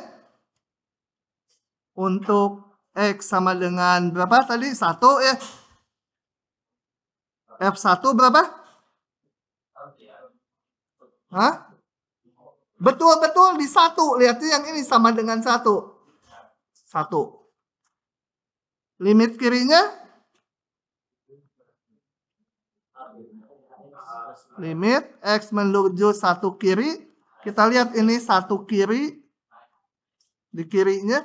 Untuk X sama dengan berapa tadi? 1 ya. F1 berapa? Hah? Betul-betul di 1. Lihat yang ini sama dengan 1. 1. Limit kirinya? Limit X menuju 1 kiri. Kita lihat ini 1 kiri. Di kirinya.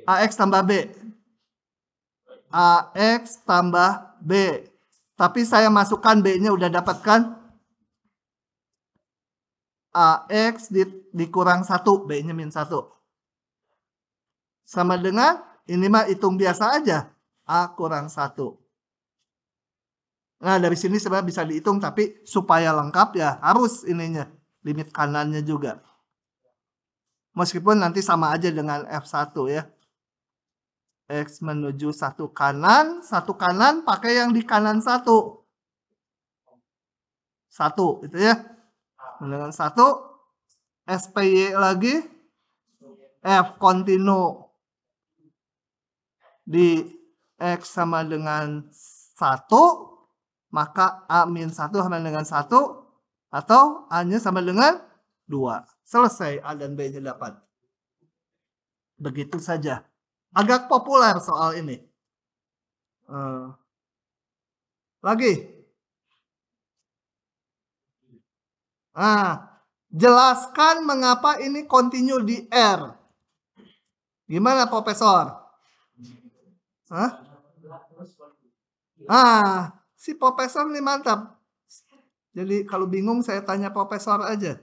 AX tambah B. AX tambah B. Tapi saya masukkan B-nya udah dapatkan. AX dikurang 1. B-nya min 1. Sama dengan, ini mah hitung biasa aja. A kurang 1. Nah, dari sini sebenarnya bisa dihitung, tapi supaya lengkap ya harus ininya. Limit kanannya juga. Meskipun nanti sama aja dengan F1 ya. X menuju 1 kanan. 1 kanan pakai yang di kanan 1. 1 gitu ya. Dengan 1. SPY lagi. F kontinu. Di X sama dengan 1. Maka A min 1 sama dengan 1. Atau A-nya sama dengan 2. Selesai A dan B-nya dapat. Begitu saja. Agak populer soal ini. Lagi. Jelaskan mengapa ini continue di R. Gimana, Profesor? Si Profesor ini mantap. Jadi kalau bingung saya tanya Profesor aja.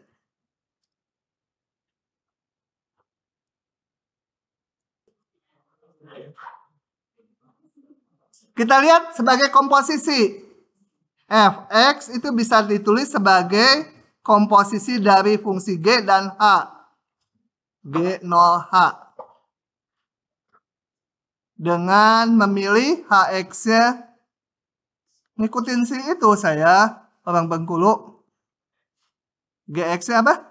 Kita lihat sebagai komposisi. Fx itu bisa ditulis sebagai komposisi dari fungsi G dan H. G0H. Dengan memilih Hx-nya. Ngikutin si itu saya. Orang Bengkulu. Gx-nya apa?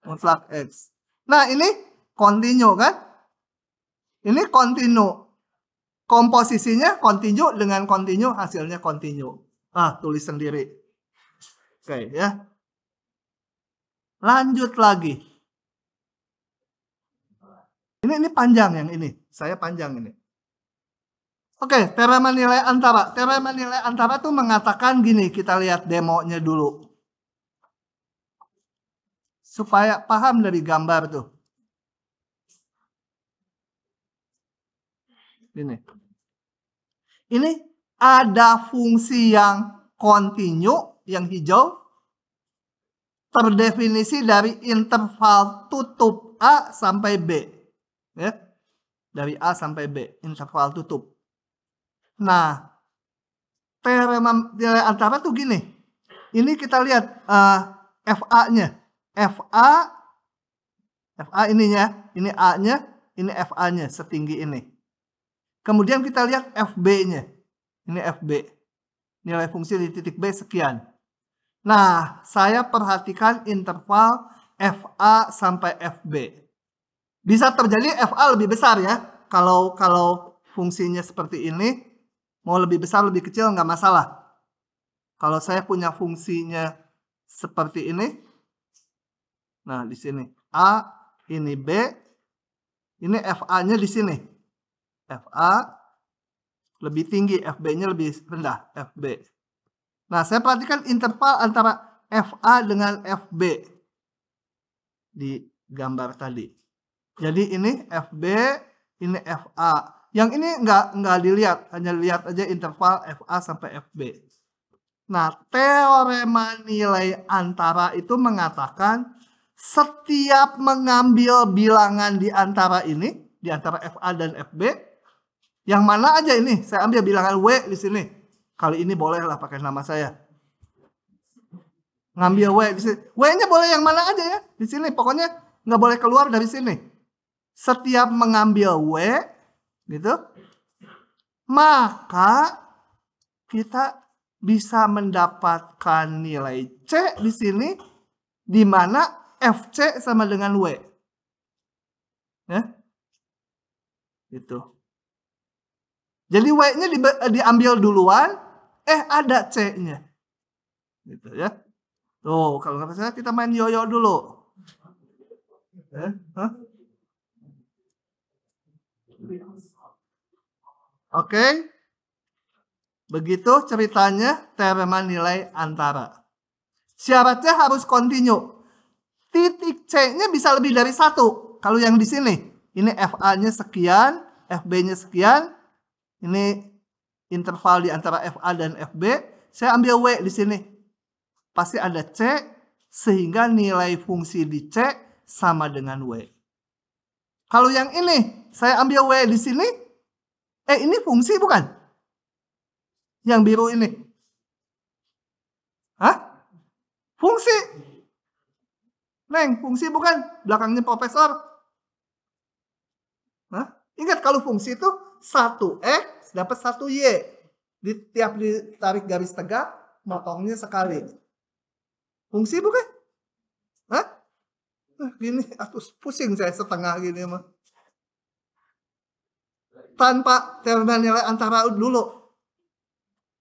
Mutlak X. Nah ini continue kan? Ini kontinu. Komposisinya kontinu dengan kontinu, hasilnya kontinu. Tulis sendiri. Oke ya. Lanjut lagi. Ini panjang yang ini. Saya panjang ini. Oke, teorema nilai antara. Teorema nilai antara tuh mengatakan gini, kita lihat demonya dulu. Supaya paham dari gambar tuh. Ini ada fungsi yang kontinu, yang hijau, terdefinisi dari interval tutup A sampai B. Ya. Dari A sampai B, interval tutup. Nah, teorema nilai antara tuh gini. Ini kita lihat FA-nya. FA ininya, ini A-nya, ini FA-nya setinggi ini. Kemudian kita lihat FB-nya. Ini FB. Nilai fungsi di titik B sekian. Nah, saya perhatikan interval FA sampai FB. Bisa terjadi FA lebih besar ya. Kalau fungsinya seperti ini, mau lebih besar lebih kecil nggak masalah. Kalau saya punya fungsinya seperti ini, nah di sini A, ini B, ini FA-nya di sini. FA lebih tinggi, FB-nya lebih rendah, FB. Nah, saya perhatikan interval antara FA dengan FB di gambar tadi. Jadi ini FB, ini FA. Yang ini nggak dilihat, hanya lihat aja interval FA sampai FB. Nah, teorema nilai antara itu mengatakan setiap mengambil bilangan di antara ini, di antara FA dan FB, yang mana aja ini, saya ambil bilangan W di sini. Kali ini bolehlah pakai nama saya. Ngambil W di sini. W-nya boleh yang mana aja ya, di sini. Pokoknya nggak boleh keluar dari sini. Setiap mengambil W, gitu, maka kita bisa mendapatkan nilai C di sini, di mana FC sama dengan W. Ya. Gitu. Jadi W-nya diambil duluan, ada C-nya. Gitu ya. Tuh, kalau nggak salah kita main yoyo dulu. Oke. Begitu ceritanya teorema nilai antara. Syaratnya harus kontinu. Titik C-nya bisa lebih dari 1. Kalau yang di sini, ini FA-nya sekian, FB-nya sekian. Ini interval di antara FA dan FB. Saya ambil W di sini. Pasti ada C, sehingga nilai fungsi di C sama dengan W. Kalau yang ini, saya ambil W di sini. Ini fungsi bukan? Yang biru ini. Fungsi. Neng, fungsi bukan? Belakangnya profesor. Ingat kalau fungsi itu 1X dapat 1Y. Tiap ditarik garis tegak, motongnya sekali. Fungsi bukan? Gini, pusing saya setengah gini mah. Tanpa teorema nilai antara dulu.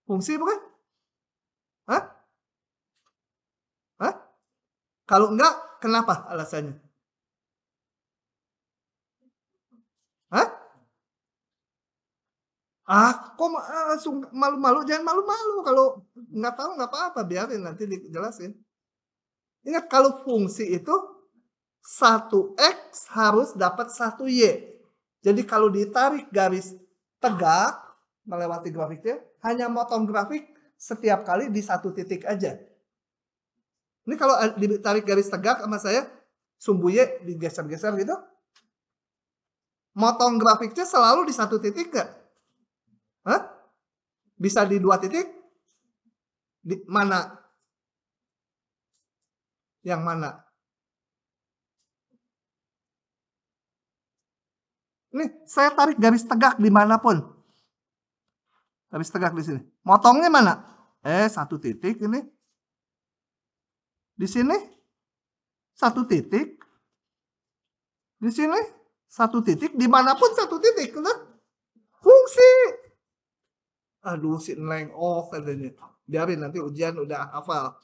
Fungsi bukan? Kalau enggak, kenapa alasannya? Kok langsung malu-malu? Jangan malu-malu. Kalau nggak tahu nggak apa-apa, biarin nanti dijelasin. Ingat kalau fungsi itu 1X harus dapat 1Y. Jadi kalau ditarik garis tegak melewati grafiknya, hanya motong grafik setiap kali di satu titik aja. Ini kalau ditarik garis tegak sama saya, sumbu Y digeser-geser gitu, motong grafiknya selalu di satu titik nggak? Bisa di 2 titik? Di mana? Yang mana? Nih, saya tarik garis tegak dimanapun. Garis tegak di sini. Motongnya mana? 1 titik ini. Di sini 1 titik. Di sini Satu titik, dimanapun satu titik. Fungsi. Aduh, si Neng, katanya. Biarin nanti ujian udah hafal.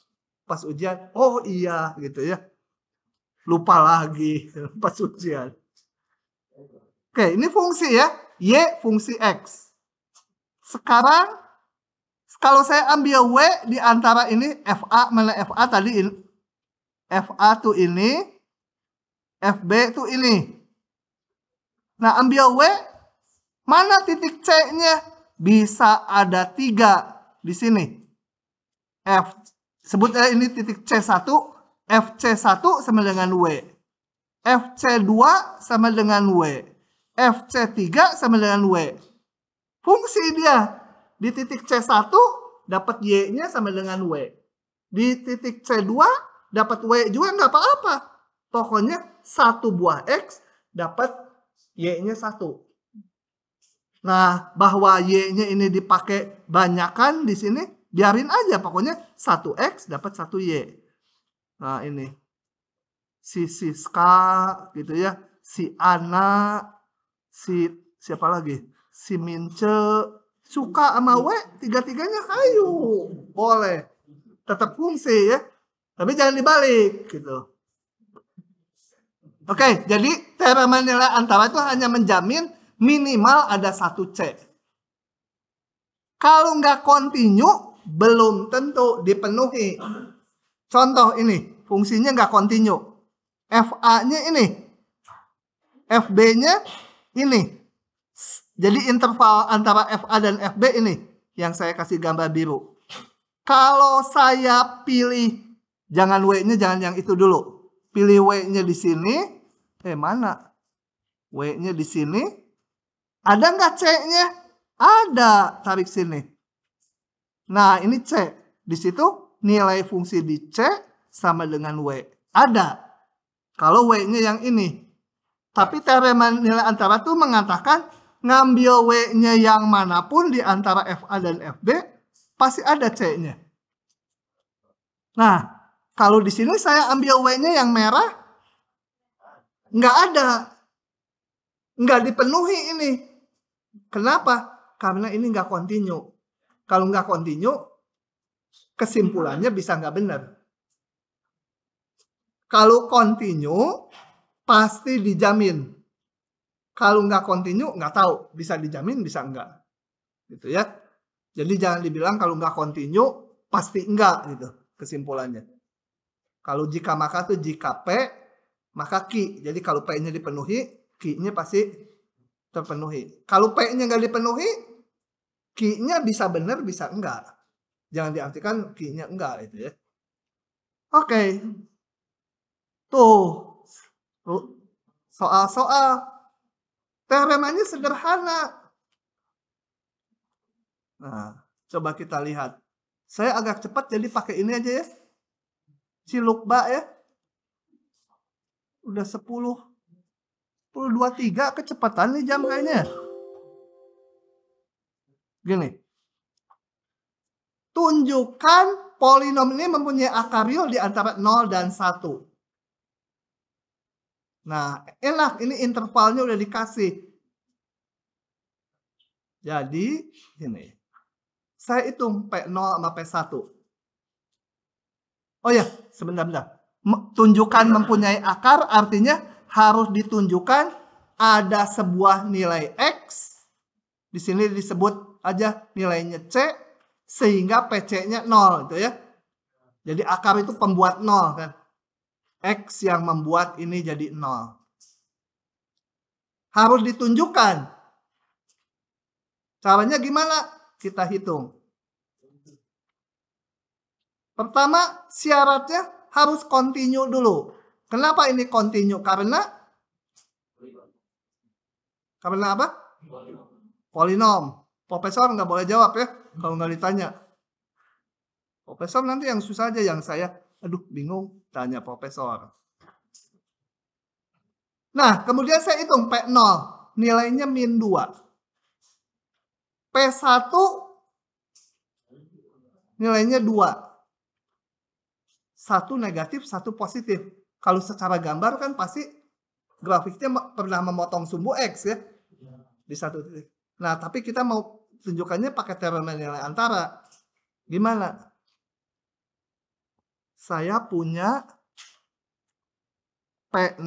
Pas ujian, oh iya gitu ya. Lupa lagi pas ujian. Oke, ini fungsi ya. Y fungsi X. Sekarang, kalau saya ambil W di antara ini, FA, mana FA tadi? FA tuh ini, FB tuh ini. Nah, ambil W, mana titik C-nya? Bisa ada 3 di sini. Sebutnya ini titik C1, FC1 sama dengan W. FC2 sama dengan W. FC3 sama dengan W. Fungsi dia. Di titik C1 dapat Y-nya sama dengan W. Di titik C2 dapat W juga nggak apa-apa. Pokoknya 1 buah X dapat Y-nya 1. Nah, bahwa Y-nya ini dipakai banyakan di sini, biarin aja. Pokoknya 1X dapat 1 Y. Nah, ini. Si Siska gitu ya. Si Ana. Siapa lagi? Si Mince. Suka sama W, 3-3-nya kayu. Boleh. Tetap fungsi ya. Tapi jangan dibalik gitu. Oke, jadi teorema nilai antara itu hanya menjamin minimal ada 1 C. Kalau nggak kontinu, belum tentu dipenuhi. Contoh ini, fungsinya nggak kontinu. FA-nya ini. FB-nya ini. Jadi interval antara FA dan FB ini. Yang saya kasih gambar biru. Kalau saya pilih, jangan W-nya jangan yang itu dulu. Pilih W-nya di sini. Mana? W-nya di sini. Ada nggak C-nya? Ada. Tarik sini. Nah, ini C. Di situ nilai fungsi di C sama dengan W. Ada. Kalau W-nya yang ini. Tapi teorema nilai antara itu mengatakan ngambil W-nya yang manapun di antara FA dan FB, pasti ada C-nya. Nah, kalau di sini saya ambil W-nya yang merah, nggak ada. Nggak dipenuhi ini. Kenapa? Karena ini nggak kontinu. Kalau nggak kontinu, kesimpulannya bisa nggak benar. Kalau kontinu, pasti dijamin. Kalau nggak kontinu, nggak tahu. Bisa dijamin, bisa enggak. Gitu ya. Jadi jangan dibilang kalau nggak kontinu, pasti enggak gitu kesimpulannya. Kalau jika maka tuh jika P, maka Q. Jadi kalau P-nya dipenuhi, Q-nya pasti terpenuhi. Kalau P-nya nggak dipenuhi, Q-nya bisa benar, bisa enggak. Jangan diartikan Q-nya enggak itu ya. Oke. Tuh. Soal-soal. Teoremanya sederhana. Nah, coba kita lihat. Saya agak cepat jadi pakai ini aja ya. Cilukba ya. Udah 10:23 kecepatan nih jam kayaknya. Gini. Tunjukkan polinom ini mempunyai akar real di antara 0 dan 1. Nah, enak. Ini intervalnya udah dikasih. Jadi, ini. Saya hitung P0 sama P1. Oh ya, sebentar. Tunjukkan mempunyai akar artinya harus ditunjukkan ada sebuah nilai X. Di sini disebut aja nilainya C. Sehingga PC-nya 0. Gitu ya. Jadi akar itu pembuat 0 kan. X yang membuat ini jadi 0. Harus ditunjukkan. Caranya gimana? Kita hitung. Pertama, syaratnya harus kontinu dulu. Kenapa ini kontinu? Karena apa? Polinom. Profesor nggak boleh jawab ya kalau nggak ditanya. Profesor nanti yang susah aja, yang saya, aduh bingung, tanya profesor. Nah, kemudian saya hitung P0, nilainya -2. P1 nilainya 2. 1 negatif, 1 positif. Kalau secara gambar kan pasti grafiknya pernah memotong sumbu X ya. Di satu titik. Nah, tapi kita mau tunjukkannya pakai teorem nilai antara. Gimana? Saya punya P0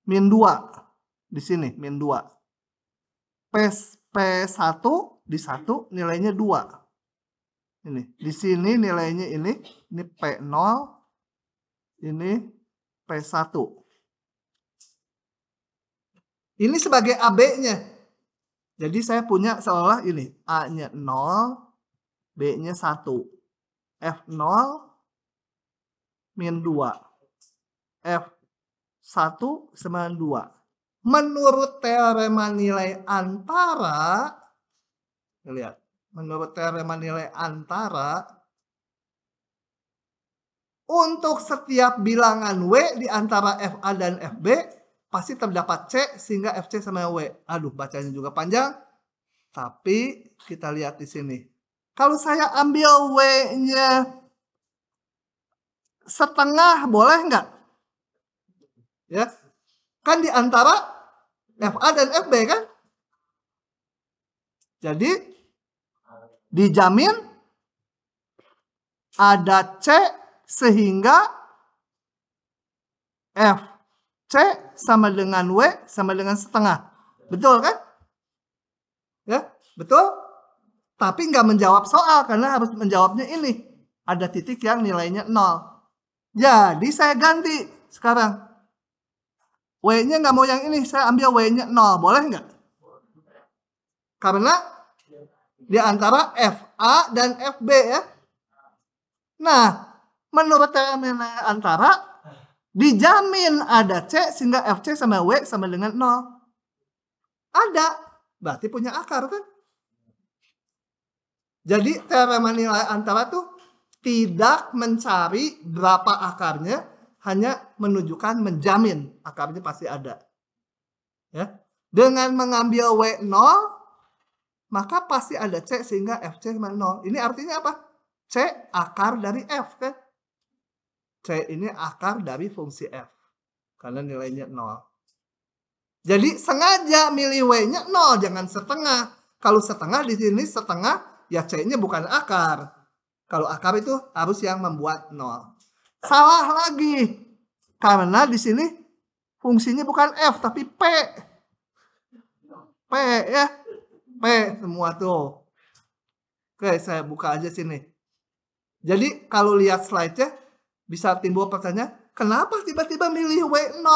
min 2 di sini, min 2. P1 di 1 nilainya 2. Ini, di sini nilainya ini P0, ini P1. Ini sebagai AB-nya. Jadi saya punya seolah ini, A-nya 0, B-nya 1. F0 min 2. F1 sama 2. Menurut teorema nilai antara, lihat, menurut teorema nilai antara, untuk setiap bilangan W di antara FA dan FB, pasti terdapat C sehingga FC sama W. Aduh, bacanya juga panjang. Tapi kita lihat di sini. Kalau saya ambil W-nya setengah, boleh nggak? Ya, kan di antara FA dan FB kan? Jadi dijamin ada C sehingga FC sama dengan W sama dengan setengah. Betul kan? Ya, betul? Tapi nggak menjawab soal karena harus menjawabnya ini. Ada titik yang nilainya 0. Jadi saya ganti sekarang. W-nya nggak mau yang ini, saya ambil W-nya 0. Boleh nggak? Karena di antara FA dan FB ya. Nah, menurut teorema antara, dijamin ada C sehingga FC sama W sama dengan 0. Ada. Berarti punya akar kan? Jadi teorema nilai antara tuh tidak mencari berapa akarnya, hanya menunjukkan menjamin akarnya pasti ada. Ya. Dengan mengambil W0, maka pasti ada C sehingga FC sama 0. Ini artinya apa? C akar dari F kan? C ini akar dari fungsi F. Karena nilainya 0. Jadi sengaja milih W-nya 0, jangan setengah. Kalau setengah di sini setengah, ya C-nya bukan akar. Kalau akar itu harus yang membuat 0. Salah lagi. Karena di sini fungsinya bukan F, tapi P. P ya. P semua tuh. Oke, saya buka aja sini. Jadi kalau lihat slide-nya, bisa timbul pertanyaan, kenapa tiba-tiba milih W0?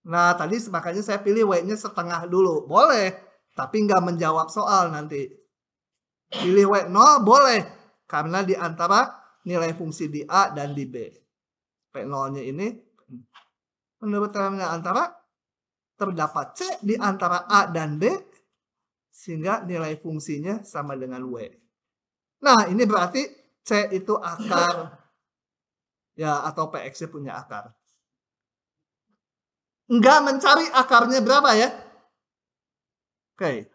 Nah, tadi makanya saya pilih W-nya setengah dulu. Boleh, tapi nggak menjawab soal nanti. Pilih W0 boleh, karena di antara nilai fungsi di A dan di B. P0-nya ini, menurut teorema antara, terdapat C di antara A dan B, sehingga nilai fungsinya sama dengan W. Nah, ini berarti C itu akar, ya, atau PX-nya punya akar. Nggak mencari akarnya berapa ya? Oke.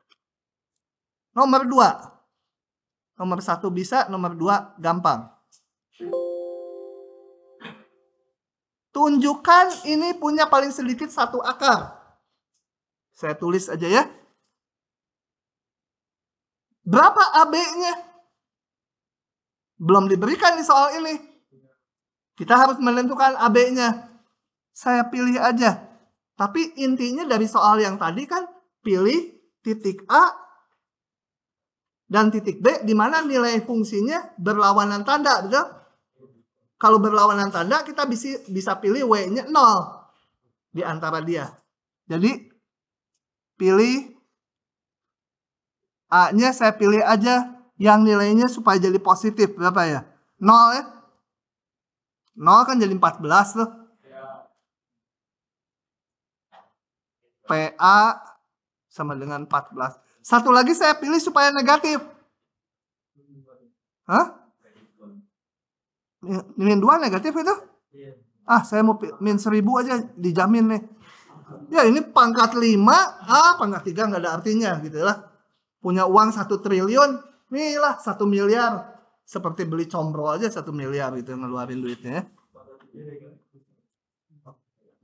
Nomor 2. Nomor 1 bisa, nomor 2 gampang. Tunjukkan ini punya paling sedikit 1 akar. Saya tulis aja ya. Berapa AB-nya? Belum diberikan di soal ini. Kita harus menentukan AB-nya. Saya pilih aja. Tapi intinya dari soal yang tadi kan pilih titik A dan titik B di mana nilai fungsinya berlawanan tanda, betul? Kalau berlawanan tanda kita bisa pilih W-nya 0 di antara dia. Jadi pilih A-nya saya pilih aja yang nilainya supaya jadi positif. Berapa ya? 0 ya? 0 kan jadi 14 tuh. PA sama dengan 14. Satu lagi saya pilih supaya negatif. Hah? Min 2 negatif itu? Ah, saya mau min 1000 aja, dijamin nih. Ya ini pangkat 5, pangkat 3 nggak ada artinya gitu lah. Punya uang 1 triliun, nih lah 1 miliar. Seperti beli combro aja 1 miliar gitu ngeluarin duitnya.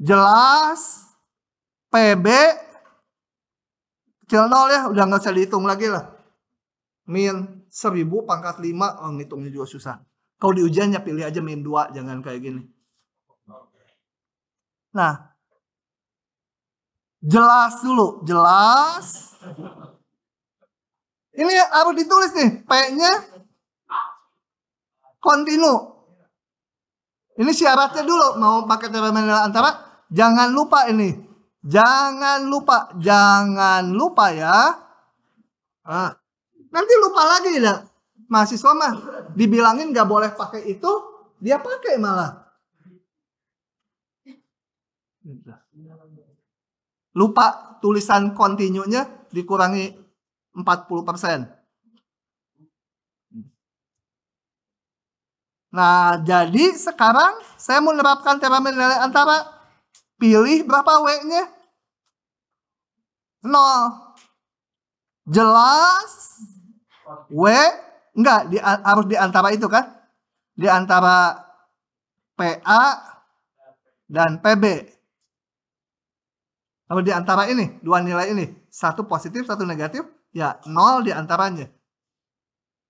Jelas PB kecil 0 ya, udah nggak usah dihitung lagi lah. Min 1000 pangkat 5, oh ngitungnya juga susah. Kalau di ujiannya pilih aja min 2, jangan kayak gini. Nah, jelas dulu, jelas. Ini harus ditulis nih, P-nya kontinu. Ini syaratnya dulu, mau pakai teorema nilai antara, jangan lupa ini. Jangan lupa ya. Nah, nanti lupa lagi ya. Mahasiswa mah dibilangin nggak boleh pakai itu, dia pakai malah. Lupa tulisan kontinunya dikurangi 40%. Nah, jadi sekarang saya mau menerapkan teorema nilai antara. Pilih berapa W-nya? 0. Jelas W enggak harus di antara itu kan? Di antara PA dan PB. Kalau di antara ini, dua nilai ini, satu positif, satu negatif, ya 0 di antaranya.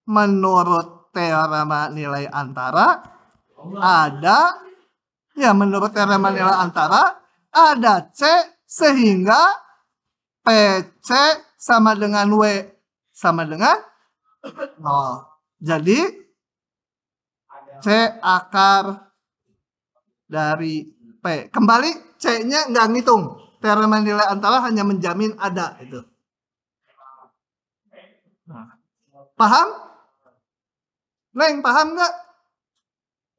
Menurut teorema nilai antara ada, ya menurut teorema nilai antara ada C sehingga PC sama dengan W sama dengan 0. Jadi C akar dari P. Kembali C-nya nggak ngitung. Teorema nilai antara hanya menjamin ada itu. Paham? Neng, paham nggak?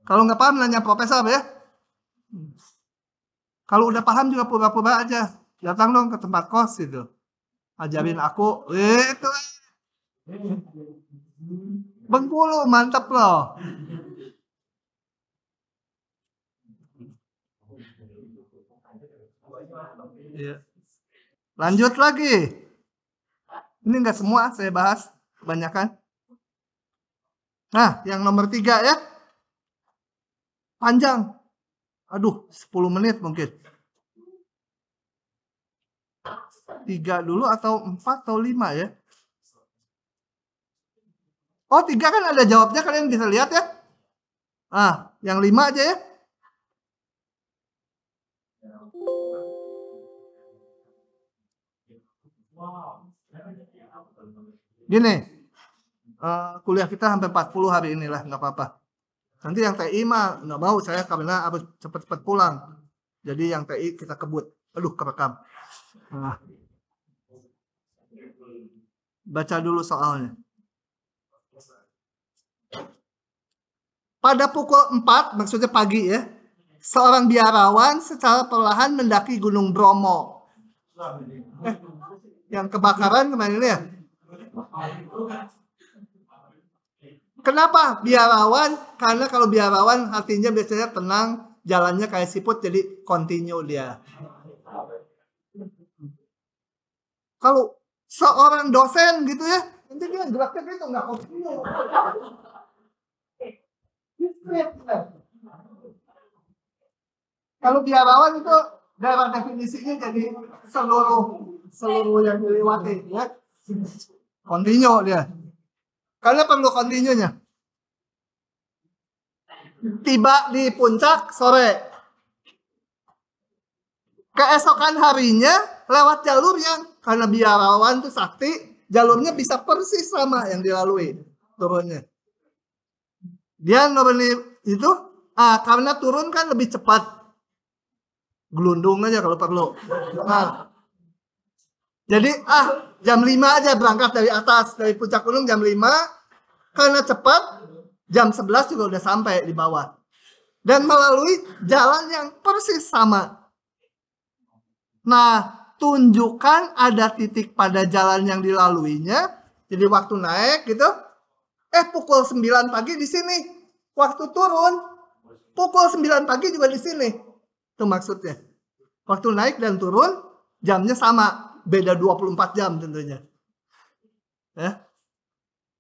Kalau nggak paham nanya profesor ya. Kalau udah paham juga pura-pura aja. Datang dong ke tempat kos gitu. Ajarin aku. Itu. Bengkulu, mantep loh. Lanjut lagi. Ini nggak semua saya bahas. Kebanyakan. Nah, yang nomor 3 ya. Panjang. Aduh, 10 menit mungkin. 3 dulu atau 4 atau 5 ya. Oh, 3 kan ada jawabnya, kalian bisa lihat ya. Ah, yang 5 aja ya. Gini, kuliah kita hampir 40 hari inilah, nggak apa-apa. Nanti yang TI mah nggak mau saya karena harus cepet-cepet pulang. Jadi yang TI kita kebut. Aduh, kerekam. Nah. Baca dulu soalnya. Pada pukul 4, maksudnya pagi ya, seorang biarawan secara perlahan mendaki Gunung Bromo. Yang kebakaran kemarin ini ya. Kenapa biarawan? Karena kalau biarawan artinya biasanya tenang, jalannya kayak siput, jadi continue dia. Kalau seorang dosen gitu ya, nanti dia geraknya gitu, nggak continue. Kalau biarawan itu dalam definisinya jadi seluruh yang dilewati ya. Continue dia. Karena perlu continue-nya. Tiba di puncak sore. Keesokan harinya lewat jalur yang karena biarawan itu sakti, jalurnya bisa persis sama yang dilalui turunnya. Dia normally itu karena turun kan lebih cepat. Gelundung aja kalau perlu. Nah, jadi jam 5 aja berangkat dari atas, dari puncak gunung jam 5. Karena cepat, jam 11 juga udah sampai di bawah. Dan melalui jalan yang persis sama. Nah, tunjukkan ada titik pada jalan yang dilaluinya. Jadi waktu naik gitu. Pukul 9 pagi di sini. Waktu turun, pukul 9 pagi juga di sini. Itu maksudnya. Waktu naik dan turun, jamnya sama. Beda 24 jam tentunya. Ya.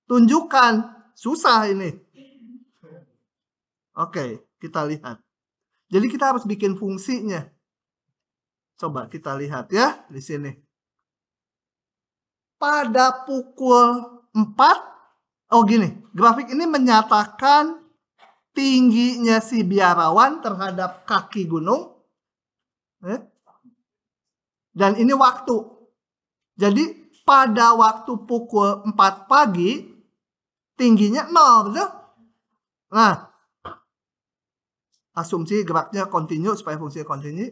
Tunjukkan. Susah ini. Oke, kita lihat. Jadi kita harus bikin fungsinya. Coba kita lihat ya di sini. Pada pukul 4, oh gini, grafik ini menyatakan tingginya si biarawan terhadap kaki gunung. Dan ini waktu. Jadi pada waktu pukul 4 pagi, tingginya 0, betul? Nah, asumsi geraknya kontinu supaya fungsinya kontinu.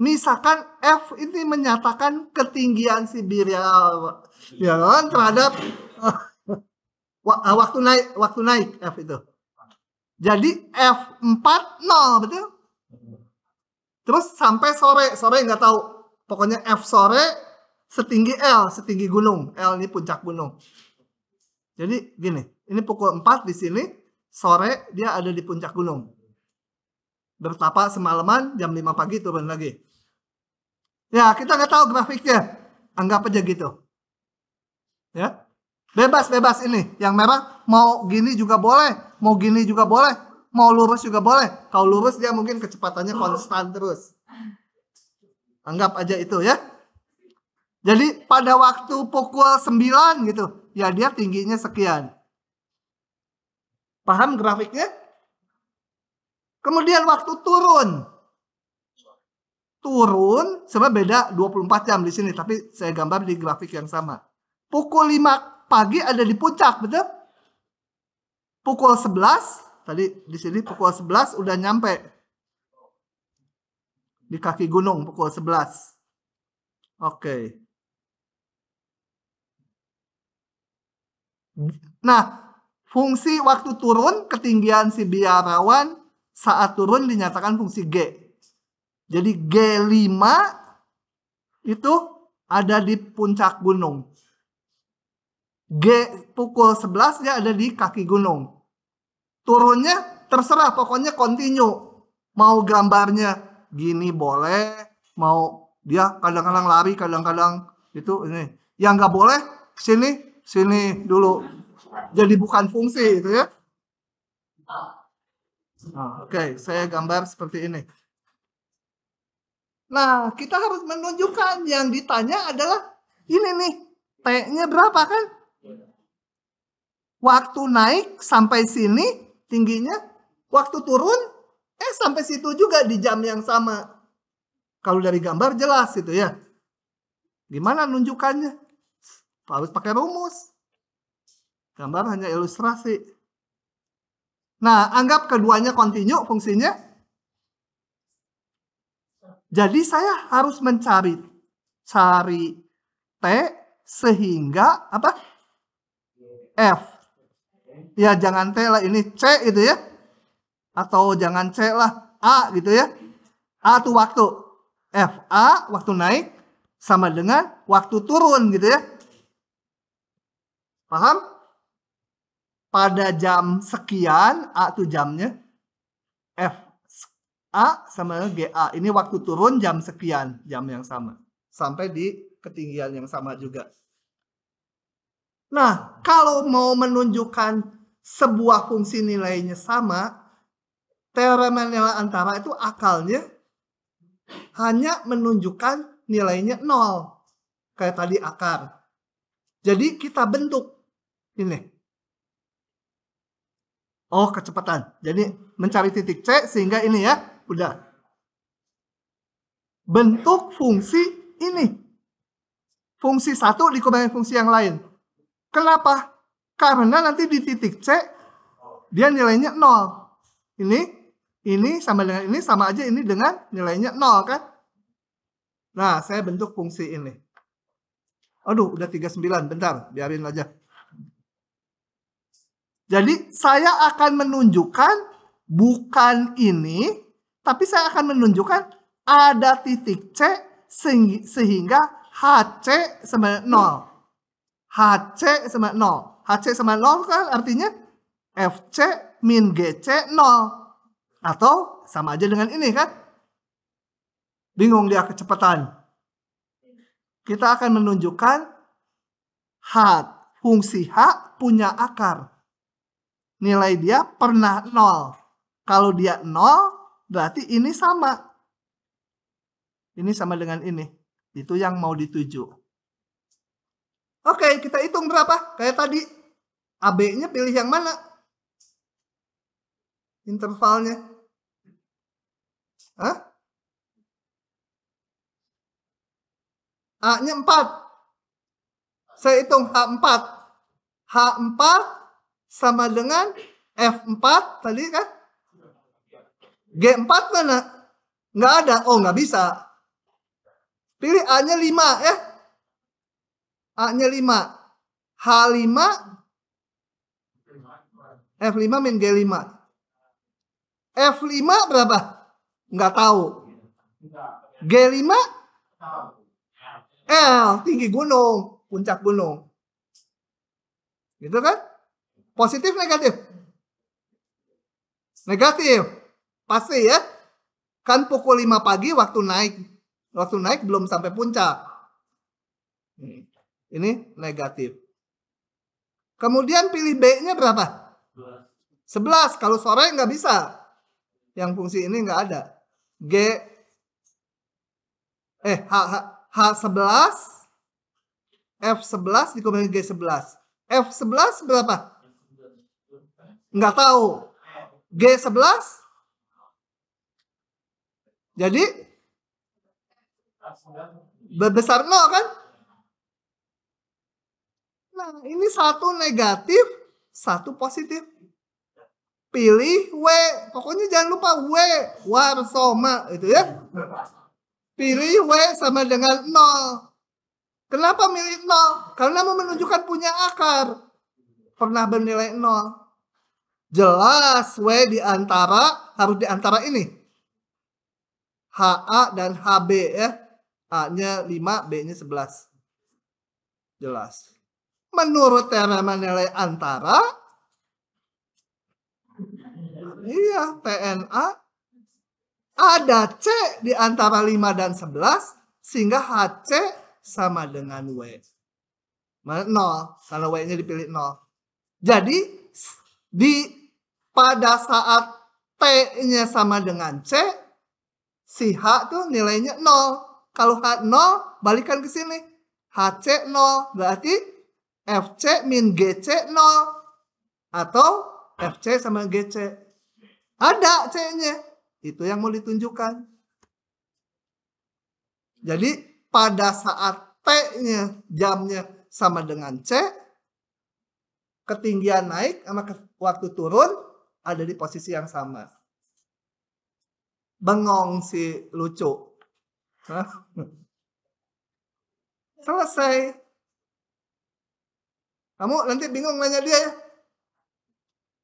Misalkan F ini menyatakan ketinggian si biarawan terhadap waktu naik F itu. Jadi F4 0, betul? Terus sampai sore nggak tahu. Pokoknya F sore setinggi L, setinggi gunung. L ini puncak gunung. Jadi gini, ini pukul 4 di sini, sore dia ada di puncak gunung. Bertapa semalaman, jam 5 pagi turun lagi. Ya, kita nggak tahu grafiknya. Anggap aja gitu. Ya. Bebas ini. Yang merah mau gini juga boleh, mau gini juga boleh, mau lurus juga boleh. Kalau lurus dia mungkin kecepatannya konstan terus. Anggap aja itu ya. Jadi pada waktu pukul 9 gitu, ya dia tingginya sekian. Paham grafiknya? Kemudian waktu turun. Turun sebenarnya beda 24 jam di sini, tapi saya gambar di grafik yang sama. Pukul 5 pagi ada di puncak, betul? Pukul 11, tadi di sini pukul 11 udah nyampe di kaki gunung pukul 11. Oke. Nah, fungsi waktu turun, ketinggian si biarawan saat turun dinyatakan fungsi G. Jadi G5 itu ada di puncak gunung. G pukul 11 dia ada di kaki gunung. Turunnya terserah, pokoknya kontinu. Mau gambarnya gini boleh, mau dia kadang-kadang lari, kadang-kadang itu ini. Yang nggak boleh sini dulu. Jadi bukan fungsi itu ya. Oke, saya gambar seperti ini. Nah, kita harus menunjukkan yang ditanya adalah ini nih, T-nya berapa kan? Waktu naik sampai sini tingginya, waktu turun sampai situ juga di jam yang sama. Kalau dari gambar jelas itu ya. Gimana nunjukannya? Harus pakai rumus. Gambar hanya ilustrasi. Nah, anggap keduanya kontinu fungsinya. Jadi saya harus mencari T sehingga apa? F. Ya jangan T lah, ini C gitu ya. Atau jangan C lah, A gitu ya. A itu waktu. F A waktu naik sama dengan waktu turun gitu ya. Paham? Pada jam sekian, A itu jamnya. F A sama dengan GA. Ini waktu turun jam sekian, jam yang sama. Sampai di ketinggian yang sama juga. Nah, kalau mau menunjukkan sebuah fungsi nilainya sama, teorema nilai antara itu akalnya hanya menunjukkan nilainya 0. Kayak tadi akar. Jadi kita bentuk ini. Oh, kecepatan. Jadi mencari titik C sehingga ini ya. Udah. Bentuk fungsi ini. Fungsi 1 dikurangi fungsi yang lain. Kenapa? Karena nanti di titik C dia nilainya 0. Ini sama dengan ini sama aja ini dengan nilainya 0 kan? Nah, saya bentuk fungsi ini. Aduh, udah 39. Bentar, biarin aja. Jadi saya akan menunjukkan bukan ini, tapi saya akan menunjukkan ada titik C sehingga HC sama 0. HC sama 0. HC sama 0 kan artinya FC min GC 0. Atau sama aja dengan ini kan? Bingung dia kecepatan. Kita akan menunjukkan fungsi H punya akar. Nilai dia pernah 0. Kalau dia 0, berarti ini sama. Ini sama dengan ini. Itu yang mau dituju. Oke, kita hitung berapa? Kayak tadi. AB-nya pilih yang mana? Intervalnya. Hah? A-nya 4. Saya hitung H4. H4 sama dengan F4 tadi kan? G4 mana? Nggak ada. Oh, nggak bisa. Pilih A-nya 5 ya. A-nya 5. H5 F5 min G5. F5 berapa? Nggak tahu. G5 L, tinggi gunung, puncak gunung. Gitu kan? Positif negatif? Negatif. Pasti ya. Kan pukul 5 pagi waktu naik. Waktu naik belum sampai puncak. Ini negatif. Kemudian pilih B-nya berapa? 11. Kalau sore nggak bisa. Yang fungsi ini nggak ada. H11 F11 dikurangi G11. F11 berapa? Nggak tahu. G11 jadi besar 0 kan? Nah, ini satu negatif, satu positif. Pilih W. Pokoknya jangan lupa W. Warsoma. Itu ya. Pilih W sama dengan 0. Kenapa milih 0? Karena mau menunjukkan punya akar. Pernah bernilai 0. Jelas W harus di antara ini. HA dan HB ya. A-nya 5, B-nya 11. Jelas. Menurut teorema nilai antara, iya, TNA ada C di antara 5 dan 11 sehingga HC sama dengan W. 0 karena W-nya dipilih 0. Jadi pada saat T-nya sama dengan C, si H tuh nilainya 0. Kalau H 0, balikan ke sini. HC 0, berarti FC min GC 0. Atau FC sama GC. Ada C-nya. Itu yang mau ditunjukkan. Jadi pada saat T-nya jamnya sama dengan C, ketinggian naik sama waktu turun ada di posisi yang sama. Bengong si lucu. Hah? Selesai. Kamu nanti bingung nanya dia ya?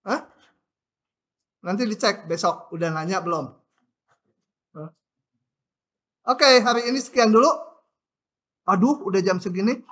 Hah? Nanti dicek besok. Udah nanya belum? Hah? Oke, hari ini sekian dulu. Aduh, udah jam segini.